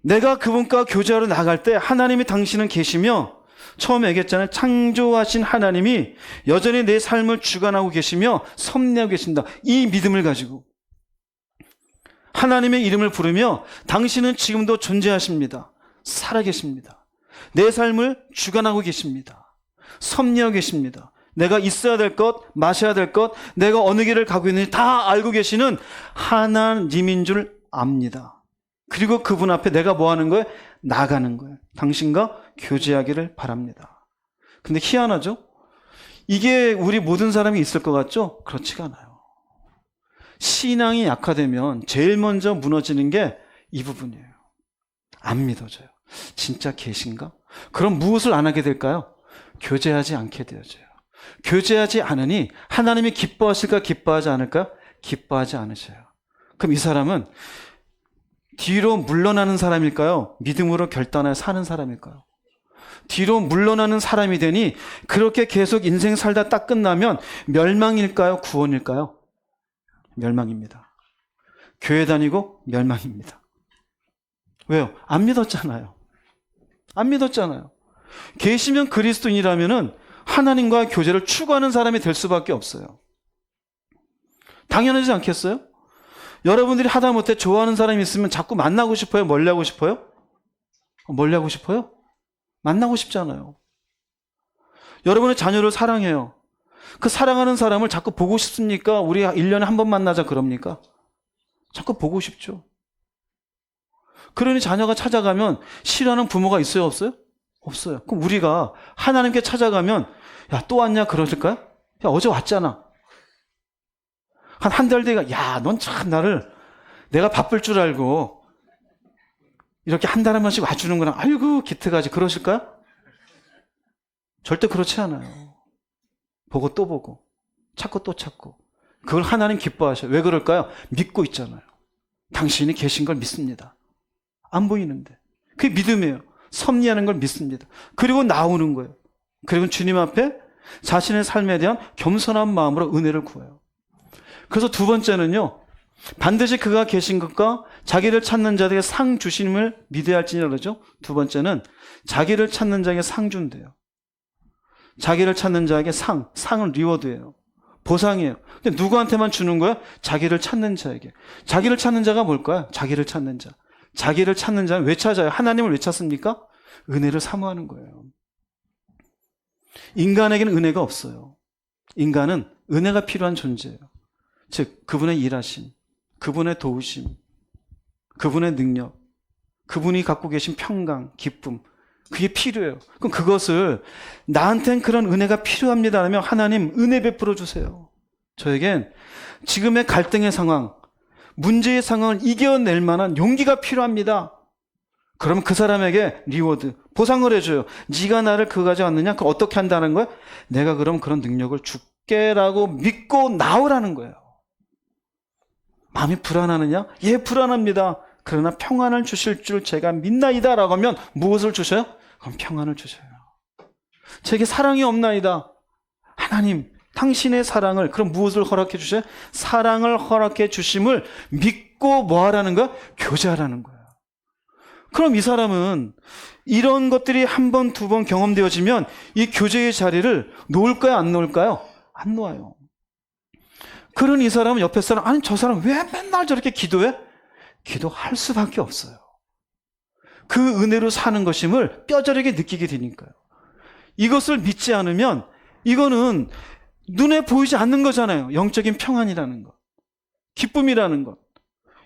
내가 그분과 교제하러 나갈 때 하나님이 당신은 계시며, 처음에 얘기했잖아요. 창조하신 하나님이 여전히 내 삶을 주관하고 계시며 섭리하고 계신다. 이 믿음을 가지고 하나님의 이름을 부르며 당신은 지금도 존재하십니다. 살아계십니다. 내 삶을 주관하고 계십니다. 섭리하고 계십니다. 내가 있어야 될 것, 마셔야 될 것, 내가 어느 길을 가고 있는지 다 알고 계시는 하나님인 줄 압니다. 그리고 그분 앞에 내가 뭐 하는 거예요? 나가는 거예요. 당신과 교제하기를 바랍니다. 근데 희한하죠? 이게 우리 모든 사람이 있을 것 같죠? 그렇지가 않아요. 신앙이 약화되면 제일 먼저 무너지는 게 이 부분이에요. 안 믿어져요. 진짜 계신가? 그럼 무엇을 안 하게 될까요? 교제하지 않게 되어져요. 교제하지 않으니 하나님이 기뻐하실까, 기뻐하지 않을까? 기뻐하지 않으셔요. 그럼 이 사람은 뒤로 물러나는 사람일까요? 믿음으로 결단하여 사는 사람일까요? 뒤로 물러나는 사람이 되니 그렇게 계속 인생 살다 딱 끝나면 멸망일까요? 구원일까요? 멸망입니다. 교회 다니고 멸망입니다. 왜요? 안 믿었잖아요. 안 믿었잖아요. 계시면 그리스도인이라면은 하나님과 교제를 추구하는 사람이 될 수밖에 없어요. 당연하지 않겠어요? 여러분들이 하다못해 좋아하는 사람이 있으면 자꾸 만나고 싶어요? 멀리하고 싶어요? 멀리하고 싶어요? 만나고 싶잖아요. 여러분의 자녀를 사랑해요. 그 사랑하는 사람을 자꾸 보고 싶습니까? 우리 1년에 한 번 만나자 그럽니까? 자꾸 보고 싶죠. 그러니 자녀가 찾아가면 싫어하는 부모가 있어요? 없어요? 없어요. 그럼 우리가 하나님께 찾아가면 야, 또 왔냐? 그러실까요? 야, 어제 왔잖아. 한 달 뒤가 야, 넌 참 나를 내가 바쁠 줄 알고 이렇게 한 달에 한 번씩 와주는구나. 아이고 기특하지. 그러실까요? 절대 그렇지 않아요. 보고 또 보고 찾고 또 찾고. 그걸 하나님 기뻐하셔요. 왜 그럴까요? 믿고 있잖아요. 당신이 계신 걸 믿습니다. 안 보이는데. 그게 믿음이에요. 섭리하는 걸 믿습니다. 그리고 나오는 거예요. 그리고 주님 앞에 자신의 삶에 대한 겸손한 마음으로 은혜를 구해요. 그래서 두 번째는요, 반드시 그가 계신 것과 자기를 찾는 자에게 상 주심을 믿어야 할지니라 그러죠. 두 번째는 자기를 찾는 자에게 상 준대요. 자기를 찾는 자에게 상은 리워드예요. 보상이에요. 근데 누구한테만 주는 거야? 자기를 찾는 자에게. 자기를 찾는 자가 뭘까요? 자기를 찾는 자. 자기를 찾는 자는 왜 찾아요? 하나님을 왜 찾습니까? 은혜를 사모하는 거예요. 인간에게는 은혜가 없어요. 인간은 은혜가 필요한 존재예요. 즉 그분의 일하심, 그분의 도우심, 그분의 능력, 그분이 갖고 계신 평강, 기쁨, 그게 필요해요. 그럼 그것을 나한텐 그런 은혜가 필요합니다 하면 하나님 은혜 베풀어 주세요. 저에겐 지금의 갈등의 상황, 문제의 상황을 이겨낼 만한 용기가 필요합니다. 그러면 그 사람에게 리워드, 보상을 해줘요. 네가 나를 그거 가져왔느냐? 그거 어떻게 한다는 거야? 내가 그럼 그런 능력을 줄게라고 믿고 나오라는 거예요. 마음이 불안하느냐? 예, 불안합니다. 그러나 평안을 주실 줄 제가 믿나이다 라고 하면 무엇을 주셔요? 그럼 평안을 주셔요. 제게 사랑이 없나이다. 하나님, 당신의 사랑을, 그럼 무엇을 허락해 주셔요? 사랑을 허락해 주심을 믿고 뭐 하라는 거야? 교제하라는 거야. 그럼 이 사람은 이런 것들이 한 번, 두 번 경험되어지면 이 교제의 자리를 놓을까요? 안 놓을까요? 안 놓아요. 그런 이 사람은 옆에 사람, 아니 저 사람 왜 맨날 저렇게 기도해? 기도할 수밖에 없어요. 그 은혜로 사는 것임을 뼈저리게 느끼게 되니까요. 이것을 믿지 않으면 이거는 눈에 보이지 않는 거잖아요. 영적인 평안이라는 것, 기쁨이라는 것.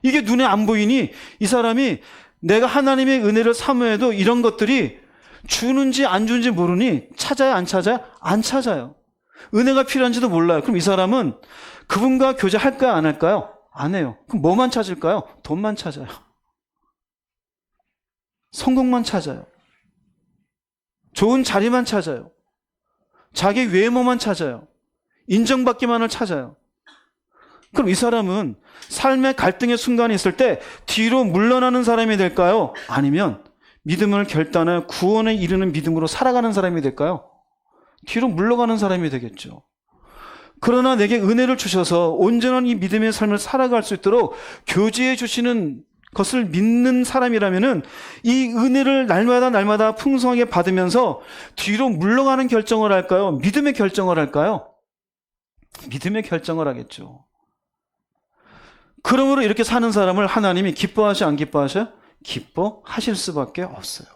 이게 눈에 안 보이니 이 사람이 내가 하나님의 은혜를 사모해도 이런 것들이 주는지 안 주는지 모르니 찾아요, 안 찾아요? 안 찾아요. 은혜가 필요한지도 몰라요. 그럼 이 사람은 그분과 교제할까요, 안 할까요? 안 해요. 그럼 뭐만 찾을까요? 돈만 찾아요. 성공만 찾아요. 좋은 자리만 찾아요. 자기 외모만 찾아요. 인정받기만을 찾아요. 그럼 이 사람은 삶의 갈등의 순간이 있을 때 뒤로 물러나는 사람이 될까요? 아니면 믿음을 결단해 구원에 이르는 믿음으로 살아가는 사람이 될까요? 뒤로 물러가는 사람이 되겠죠. 그러나 내게 은혜를 주셔서 온전한 이 믿음의 삶을 살아갈 수 있도록 교제해 주시는 것을 믿는 사람이라면은 이 은혜를 날마다 풍성하게 받으면서 뒤로 물러가는 결정을 할까요? 믿음의 결정을 할까요? 믿음의 결정을 하겠죠. 그러므로 이렇게 사는 사람을 하나님이 기뻐하시 안 기뻐하셔? 기뻐하실 수밖에 없어요.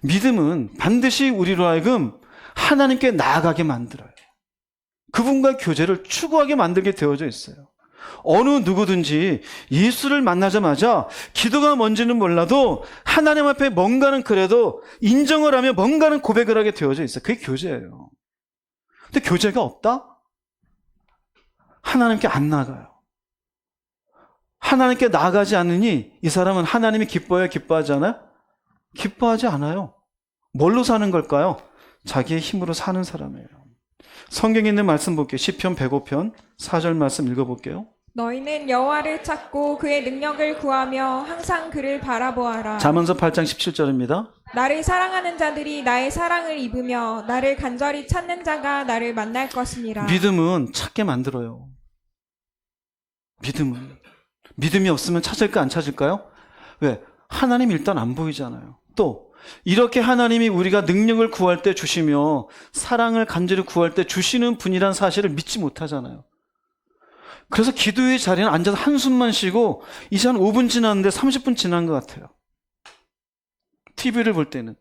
믿음은 반드시 우리로 하여금 하나님께 나아가게 만들어요. 그분과 교제를 추구하게 만들게 되어져 있어요. 어느 누구든지 예수를 만나자마자 기도가 뭔지는 몰라도 하나님 앞에 뭔가는 그래도 인정을 하며 뭔가는 고백을 하게 되어져 있어요. 그게 교제예요. 근데 교제가 없다? 하나님께 안 나가요. 하나님께 나아가지 않으니 이 사람은 하나님이 기뻐해요? 기뻐하지 않아요? 기뻐하지 않아요. 뭘로 사는 걸까요? 자기의 힘으로 사는 사람이에요. 성경에 있는 말씀 볼게요. 시편 105편 4절 말씀 읽어볼게요. 너희는 여호와를 찾고 그의 능력을 구하며 항상 그를 바라보아라. 잠언서 8장 17절입니다. 나를 사랑하는 자들이 나의 사랑을 입으며 나를 간절히 찾는 자가 나를 만날 것이니라. 믿음은 찾게 만들어요. 믿음이 없으면 찾을까 안 찾을까요? 왜? 하나님 일단 안 보이잖아요. 또 이렇게 하나님이 우리가 능력을 구할 때 주시며 사랑을 간절히 구할 때 주시는 분이란 사실을 믿지 못하잖아요. 그래서 기도의 자리는 앉아서 한숨만 쉬고 이제 한 5분 지났는데 30분 지난 것 같아요. TV를 볼 때는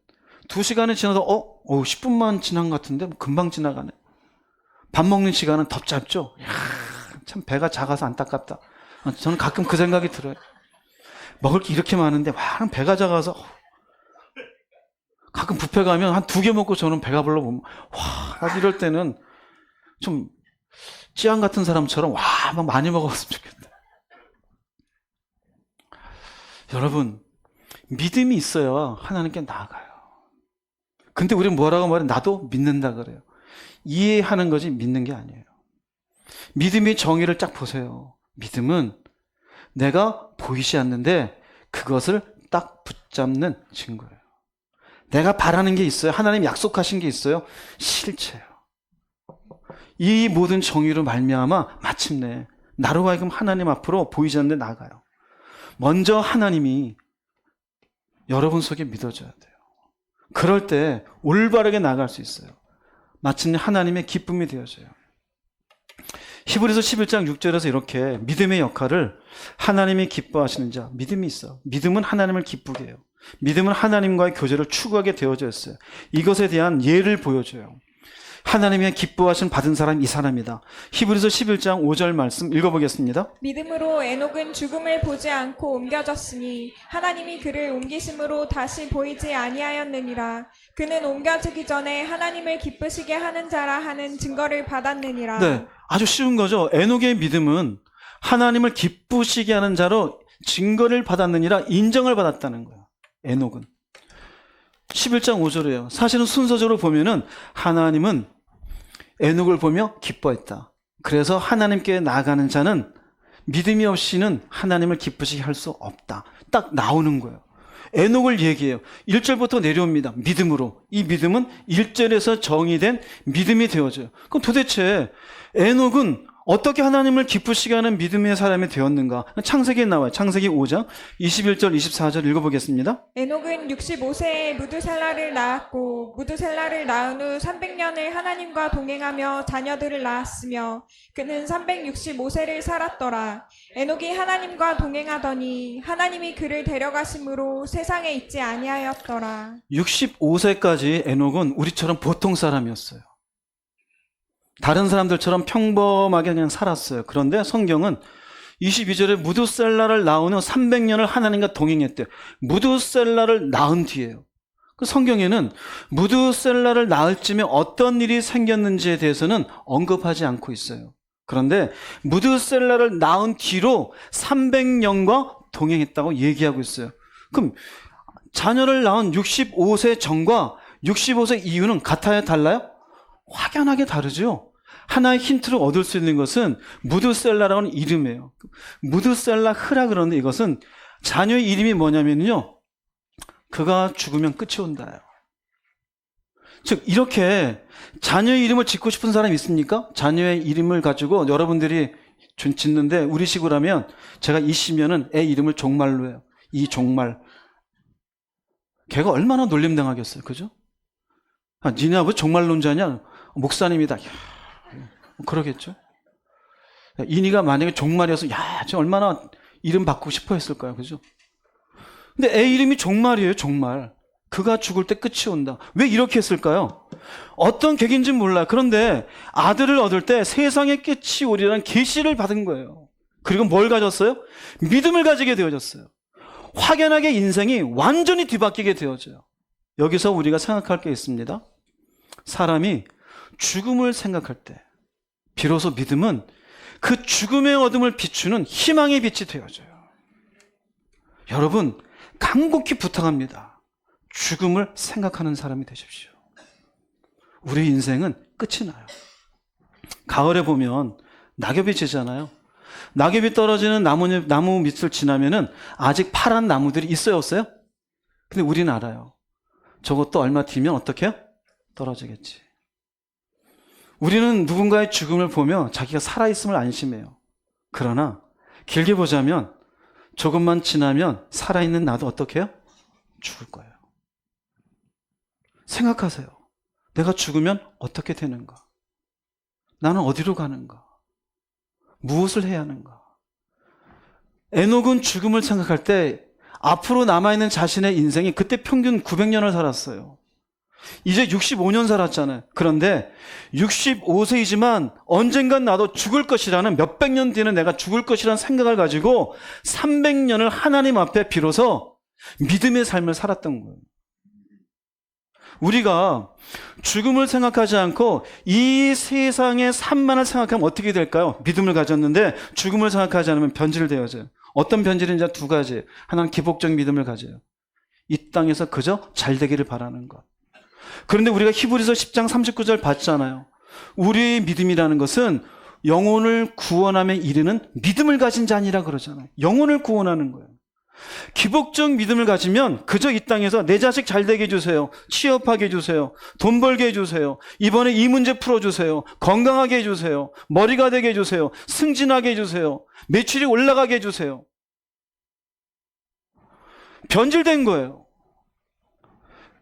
2시간이 지나서 10분만 지난 것 같은데 금방 지나가네. 밥 먹는 시간은 더 짧죠. 이야, 참 배가 작아서 안타깝다. 저는 가끔 그 생각이 들어요. 먹을 게 이렇게 많은데 배가 작아서 가끔 뷔페 가면 한 2개 먹고 저는 배가 별로 못 이럴 때는 좀 찌양 같은 사람처럼 막 많이 먹었으면 좋겠다. 여러분, 믿음이 있어야 하나님께 나아가요. 근데 우리는 뭐라고 말해? 나도 믿는다 그래요. 이해하는 거지 믿는 게 아니에요. 믿음의 정의를 쫙 보세요. 믿음은 내가 보이지 않는데 그것을 딱 붙잡는 증거예요. 내가 바라는 게 있어요. 하나님 약속하신 게 있어요. 실체예요. 이 모든 정의로 말미암아 마침내 나로 하여금 하나님 앞으로 보이지 않는데 나가요. 먼저 하나님이 여러분 속에 믿어져야 돼요. 그럴 때 올바르게 나갈 수 있어요. 마침내 하나님의 기쁨이 되어져요. 히브리서 11장 6절에서 이렇게 믿음의 역할을 하나님이 기뻐하시는 자, 믿음이 있어. 믿음은 하나님을 기쁘게 해요. 믿음은 하나님과의 교제를 추구하게 되어져 있어요. 이것에 대한 예를 보여줘요. 하나님의 기뻐하심 받은 사람이 이 사람이다. 히브리서 11장 5절 말씀 읽어보겠습니다. 믿음으로 에녹은 죽음을 보지 않고 옮겨졌으니 하나님이 그를 옮기심으로 다시 보이지 아니하였느니라. 그는 옮겨지기 전에 하나님을 기쁘시게 하는 자라 하는 증거를 받았느니라. 네, 아주 쉬운 거죠. 에녹의 믿음은 하나님을 기쁘시게 하는 자로 증거를 받았느니라, 인정을 받았다는 거예요. 에녹은 11장 5절이에요. 사실은 순서적으로 보면은 하나님은 에녹을 보며 기뻐했다. 그래서 하나님께 나아가는 자는 믿음이 없이는 하나님을 기쁘시게 할 수 없다. 딱 나오는 거예요. 에녹을 얘기해요. 1절부터 내려옵니다. 믿음으로. 이 믿음은 1절에서 정의된 믿음이 되어져요. 그럼 도대체 에녹은 어떻게 하나님을 기쁘시게 하는 믿음의 사람이 되었는가? 창세기에 나와요. 창세기 5장 21절 24절 읽어보겠습니다. 에녹은 65세에 무드셀라를 낳았고 무드셀라를 낳은 후 300년을 하나님과 동행하며 자녀들을 낳았으며 그는 365세를 살았더라. 에녹이 하나님과 동행하더니 하나님이 그를 데려가심으로 세상에 있지 아니하였더라. 65세까지 에녹은 우리처럼 보통 사람이었어요. 다른 사람들처럼 평범하게 그냥 살았어요. 그런데 성경은 22절에 무드셀라를 낳은 후 300년을 하나님과 동행했대요. 무드셀라를 낳은 뒤에요. 그 성경에는 무드셀라를 낳을 쯤에 어떤 일이 생겼는지에 대해서는 언급하지 않고 있어요. 그런데 무드셀라를 낳은 뒤로 300년과 동행했다고 얘기하고 있어요. 그럼 자녀를 낳은 65세 전과 65세 이후는 같아요? 달라요? 확연하게 다르죠. 하나의 힌트를 얻을 수 있는 것은 무드셀라라는 이름이에요. 무드셀라 흐라 그러는데 이것은 자녀의 이름이 뭐냐면요, 그가 죽으면 끝이 온다요. 즉 이렇게 자녀의 이름을 짓고 싶은 사람 있습니까? 자녀의 이름을 가지고 여러분들이 짓는데 우리식으로 하면 제가 이시면은 애 이름을 종말로 해요. 이 종말. 걔가 얼마나 놀림당하겠어요. 그죠? 아, 니네 아버지 종말론자냐? 목사님이다. 야, 그러겠죠. 이니가 만약에 종말이어서 야, 저 얼마나 이름 바꾸고 싶어 했을까요? 그죠? 근데 애 이름이 종말이에요. 종말. 그가 죽을 때 끝이 온다. 왜 이렇게 했을까요? 어떤 계기인지는 몰라요. 그런데 아들을 얻을 때 세상의 끝이 오리라는 계시를 받은 거예요. 그리고 뭘 가졌어요? 믿음을 가지게 되어졌어요. 확연하게 인생이 완전히 뒤바뀌게 되어져요. 여기서 우리가 생각할 게 있습니다. 사람이 죽음을 생각할 때 비로소 믿음은 그 죽음의 어둠을 비추는 희망의 빛이 되어져요. 여러분, 간곡히 부탁합니다. 죽음을 생각하는 사람이 되십시오. 우리 인생은 끝이 나요. 가을에 보면 낙엽이 지잖아요. 낙엽이 떨어지는 나무 밑을 지나면은 아직 파란 나무들이 있어요, 없어요? 근데 우리는 알아요. 저것도 얼마 뒤면 어떻게 해요? 떨어지겠지. 우리는 누군가의 죽음을 보며 자기가 살아있음을 안심해요. 그러나 길게 보자면 조금만 지나면 살아있는 나도 어떻게 해요? 죽을 거예요. 생각하세요. 내가 죽으면 어떻게 되는가? 나는 어디로 가는가? 무엇을 해야 하는가? 에녹은 죽음을 생각할 때 앞으로 남아있는 자신의 인생이 그때 평균 900년을 살았어요. 이제 65년 살았잖아요. 그런데 65세이지만 언젠간 나도 죽을 것이라는, 몇백 년 뒤에는 내가 죽을 것이라는 생각을 가지고 300년을 하나님 앞에 비로소 믿음의 삶을 살았던 거예요. 우리가 죽음을 생각하지 않고 이 세상의 삶만을 생각하면 어떻게 될까요? 믿음을 가졌는데 죽음을 생각하지 않으면 변질되어져요. 어떤 변질인지 두 가지. 하나는 기복적 믿음을 가져요. 이 땅에서 그저 잘 되기를 바라는 것. 그런데 우리가 히브리서 10장 39절 봤잖아요. 우리의 믿음이라는 것은 영혼을 구원함에 이르는 믿음을 가진 자니라 그러잖아요. 영혼을 구원하는 거예요. 기복적 믿음을 가지면 그저 이 땅에서 내 자식 잘 되게 해주세요. 취업하게 해주세요. 돈 벌게 해주세요. 이번에 이 문제 풀어주세요. 건강하게 해주세요. 머리가 되게 해주세요. 승진하게 해주세요. 매출이 올라가게 해주세요. 변질된 거예요.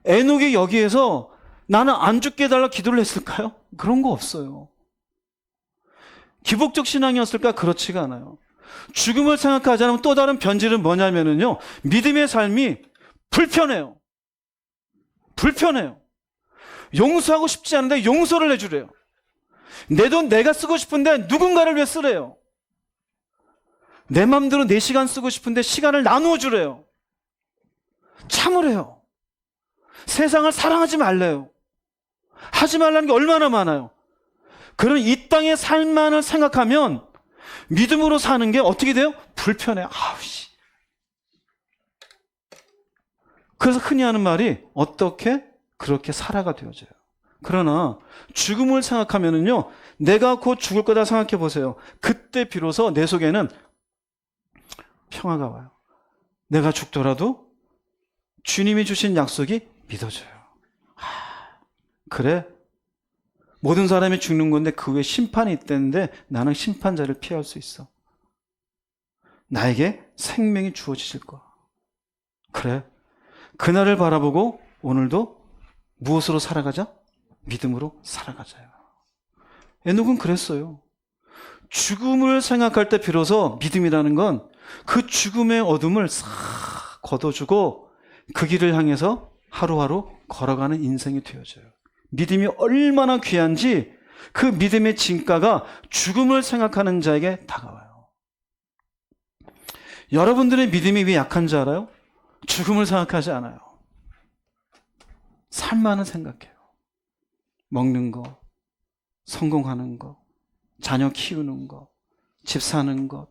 에녹이 여기에서 나는 안 죽게 해달라 기도를 했을까요? 그런 거 없어요. 기복적 신앙이었을까? 그렇지가 않아요. 죽음을 생각하지 않으면 또 다른 변질은 뭐냐면요, 믿음의 삶이 불편해요. 불편해요. 용서하고 싶지 않은데 용서를 해주래요. 내 돈 내가 쓰고 싶은데 누군가를 왜 쓰래요? 내 맘대로 내 시간 쓰고 싶은데 시간을 나누어 주래요. 참으래요. 세상을 사랑하지 말래요. 하지 말라는 게 얼마나 많아요. 그런 이 땅의 삶만을 생각하면 믿음으로 사는 게 어떻게 돼요? 불편해요. 아우씨. 그래서 흔히 하는 말이 어떻게 그렇게 살아가 되어져요. 그러나 죽음을 생각하면은요, 내가 곧 죽을 거다 생각해 보세요. 그때 비로소 내 속에는 평화가 와요. 내가 죽더라도 주님이 주신 약속이 믿어져요. 그래, 모든 사람이 죽는 건데 그 후에 심판이 있다는데 나는 심판자를 피할 수 있어. 나에게 생명이 주어지실 거야. 그래. 그날을 바라보고 오늘도 무엇으로 살아가자? 믿음으로 살아가자요. 에녹은 그랬어요. 죽음을 생각할 때 비로소 믿음이라는 건 그 죽음의 어둠을 싹 걷어주고 그 길을 향해서 하루하루 걸어가는 인생이 되어져요. 믿음이 얼마나 귀한지 그 믿음의 진가가 죽음을 생각하는 자에게 다가와요. 여러분들의 믿음이 왜 약한 줄 알아요? 죽음을 생각하지 않아요. 삶만은 생각해요. 먹는 거, 성공하는 거, 자녀 키우는 거, 집 사는 것,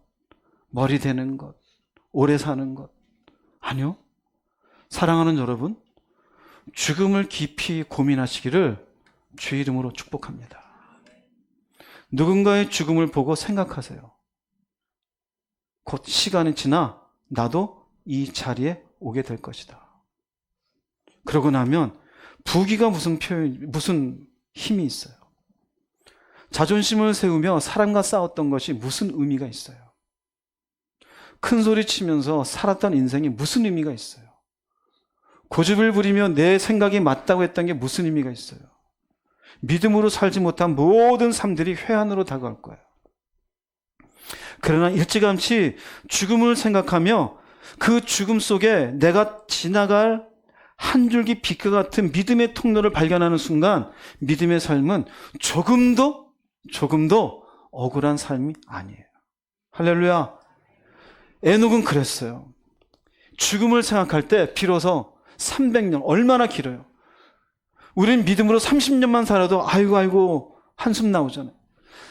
머리 되는 것, 오래 사는 것. 아니요. 사랑하는 여러분, 죽음을 깊이 고민하시기를 주의 이름으로 축복합니다. 누군가의 죽음을 보고 생각하세요. 곧 시간이 지나 나도 이 자리에 오게 될 것이다. 그러고 나면 부귀가 무슨 힘이 있어요. 자존심을 세우며 사람과 싸웠던 것이 무슨 의미가 있어요. 큰 소리 치면서 살았던 인생이 무슨 의미가 있어요. 고집을 부리며 내 생각이 맞다고 했던 게 무슨 의미가 있어요. 믿음으로 살지 못한 모든 삶들이 회한으로 다가올 거예요. 그러나 일찌감치 죽음을 생각하며 그 죽음 속에 내가 지나갈 한 줄기 빛과 같은 믿음의 통로를 발견하는 순간 믿음의 삶은 조금도 억울한 삶이 아니에요. 할렐루야. 에녹은 그랬어요. 죽음을 생각할 때 비로소 300년, 얼마나 길어요. 우린 믿음으로 30년만 살아도 아이고 한숨 나오잖아요.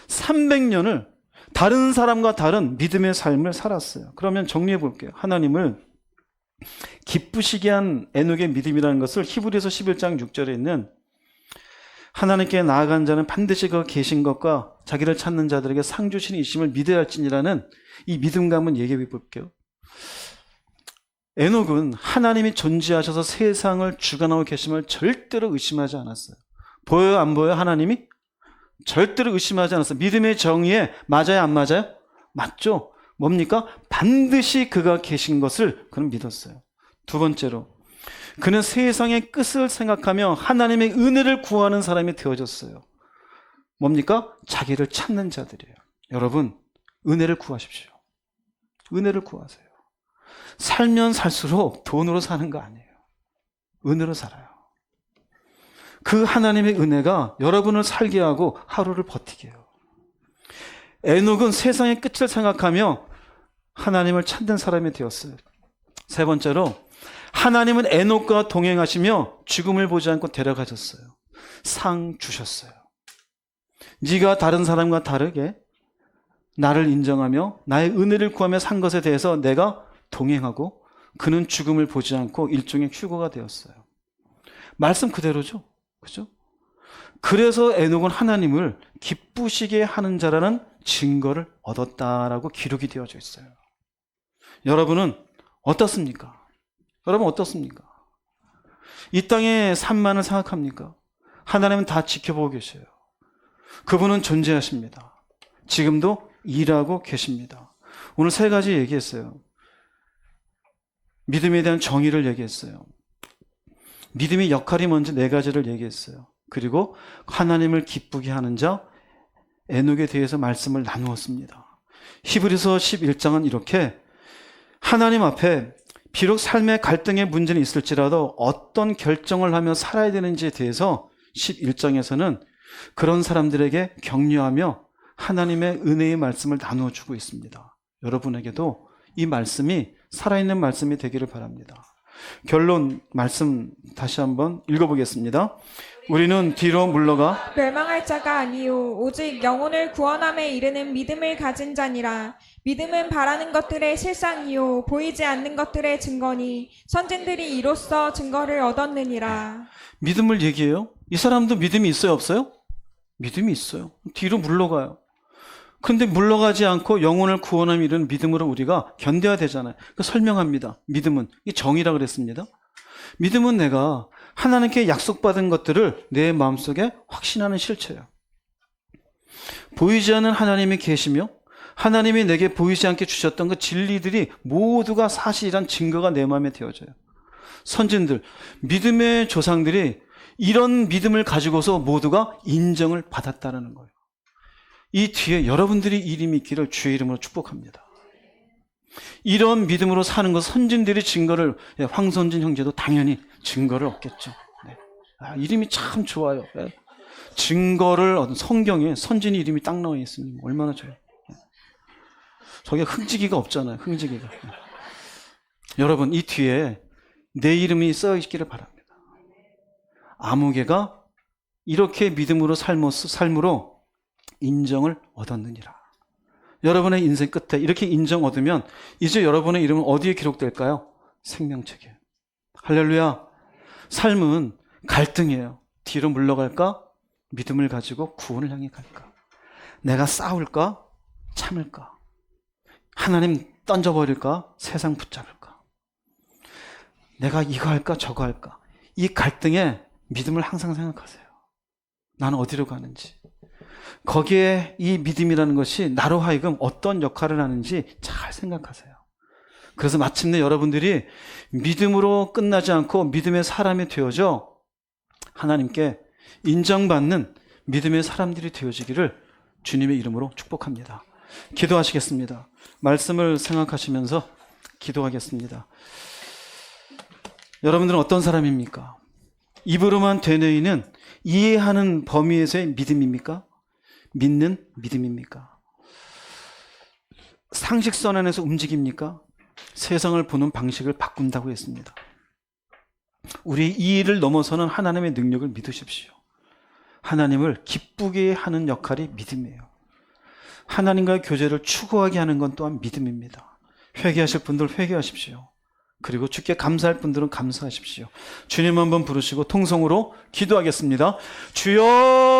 300년을 다른 사람과 다른 믿음의 삶을 살았어요. 그러면 정리해 볼게요. 하나님을 기쁘시게 한 에녹의 믿음이라는 것을 히브리서 11장 6절에 있는 하나님께 나아간 자는 반드시 그 계신 것과 자기를 찾는 자들에게 상 주시는 이심을 믿어야 할지니라는 이 믿음과 한번 얘기해 볼게요. 에녹은 하나님이 존재하셔서 세상을 주관하고 계심을 절대로 의심하지 않았어요. 보여요, 안 보여요? 하나님이? 절대로 의심하지 않았어요. 믿음의 정의에 맞아요, 안 맞아요? 맞죠? 뭡니까? 반드시 그가 계신 것을 그는 믿었어요. 두 번째로, 그는 세상의 끝을 생각하며 하나님의 은혜를 구하는 사람이 되어졌어요. 뭡니까? 자기를 찾는 자들이에요. 여러분, 은혜를 구하십시오. 은혜를 구하세요. 살면 살수록 돈으로 사는 거 아니에요. 은혜로 살아요. 그 하나님의 은혜가 여러분을 살게 하고 하루를 버티게 해요. 에녹은 세상의 끝을 생각하며 하나님을 찾는 사람이 되었어요. 세 번째로, 하나님은 에녹과 동행하시며 죽음을 보지 않고 데려가셨어요. 상 주셨어요. 네가 다른 사람과 다르게 나를 인정하며 나의 은혜를 구하며 산 것에 대해서 내가 동행하고 그는 죽음을 보지 않고 일종의 휴거가 되었어요. 말씀 그대로죠. 그죠? 그래서 에녹은 하나님을 기쁘시게 하는 자라는 증거를 얻었다라고 기록이 되어져 있어요. 여러분은 어떻습니까? 여러분 어떻습니까? 이 땅의 삶만을 생각합니까? 하나님은 다 지켜보고 계셔요. 그분은 존재하십니다. 지금도 일하고 계십니다. 오늘 세 가지 얘기했어요. 믿음에 대한 정의를 얘기했어요. 믿음의 역할이 뭔지 네 가지를 얘기했어요. 그리고 하나님을 기쁘게 하는 자 에녹에 대해서 말씀을 나누었습니다. 히브리서 11장은 이렇게 하나님 앞에 비록 삶의 갈등의 문제는 있을지라도 어떤 결정을 하며 살아야 되는지에 대해서 11장에서는 그런 사람들에게 격려하며 하나님의 은혜의 말씀을 나누어 주고 있습니다. 여러분에게도 이 말씀이 살아있는 말씀이 되기를 바랍니다. 결론 말씀 다시 한번 읽어보겠습니다. 우리는 뒤로 물러가 멸망할 자가 아니요 오직 영혼을 구원함에 이르는 믿음을 가진 자니라. 믿음은 바라는 것들의 실상이요 보이지 않는 것들의 증거니 선진들이 이로써 증거를 얻었느니라. 믿음을 얘기해요. 이 사람도 믿음이 있어요, 없어요? 믿음이 있어요. 뒤로 물러가요. 근데 물러가지 않고 영혼을 구원함에 이르는 믿음으로 우리가 견뎌야 되잖아요. 그 설명합니다. 믿음은 이 정의라 그랬습니다. 믿음은 내가 하나님께 약속받은 것들을 내 마음속에 확신하는 실체예요. 보이지 않는 하나님이 계시며 하나님이 내게 보이지 않게 주셨던 그 진리들이 모두가 사실이란 증거가 내 마음에 되어져요. 선진들, 믿음의 조상들이 이런 믿음을 가지고서 모두가 인정을 받았다는 거예요. 이 뒤에 여러분들이 이름이 있기를 주의 이름으로 축복합니다. 이런 믿음으로 사는 것, 선진들이 증거를, 황선진 형제도 당연히 증거를 얻겠죠. 네. 이름이 참 좋아요. 네. 증거를 얻은 성경에 선진 이름이 딱 나와 있으니 얼마나 좋아요. 네. 저게 흥지기가 없잖아요. 흥지기가. 네. 여러분, 이 뒤에 내 이름이 써 있기를 바랍니다. 아무개가 이렇게 믿음으로 삶으로 인정을 얻었느니라. 여러분의 인생 끝에 이렇게 인정 얻으면 이제 여러분의 이름은 어디에 기록될까요? 생명책에. 할렐루야. 삶은 갈등이에요. 뒤로 물러갈까? 믿음을 가지고 구원을 향해 갈까? 내가 싸울까? 참을까? 하나님 던져버릴까? 세상 붙잡을까? 내가 이거 할까? 저거 할까? 이 갈등에 믿음을 항상 생각하세요. 나는 어디로 가는지. 거기에 이 믿음이라는 것이 나로 하여금 어떤 역할을 하는지 잘 생각하세요. 그래서 마침내 여러분들이 믿음으로 끝나지 않고 믿음의 사람이 되어져 하나님께 인정받는 믿음의 사람들이 되어지기를 주님의 이름으로 축복합니다. 기도하시겠습니다. 말씀을 생각하시면서 기도하겠습니다. 여러분들은 어떤 사람입니까? 입으로만 되뇌이는 이해하는 범위에서의 믿음입니까? 믿는 믿음입니까? 상식선 안에서 움직입니까? 세상을 보는 방식을 바꾼다고 했습니다. 우리 이 일을 넘어서는 하나님의 능력을 믿으십시오. 하나님을 기쁘게 하는 역할이 믿음이에요. 하나님과의 교제를 추구하게 하는 건 또한 믿음입니다. 회개하실 분들 회개하십시오. 그리고 주께 감사할 분들은 감사하십시오. 주님 한번 부르시고 통성으로 기도하겠습니다. 주여!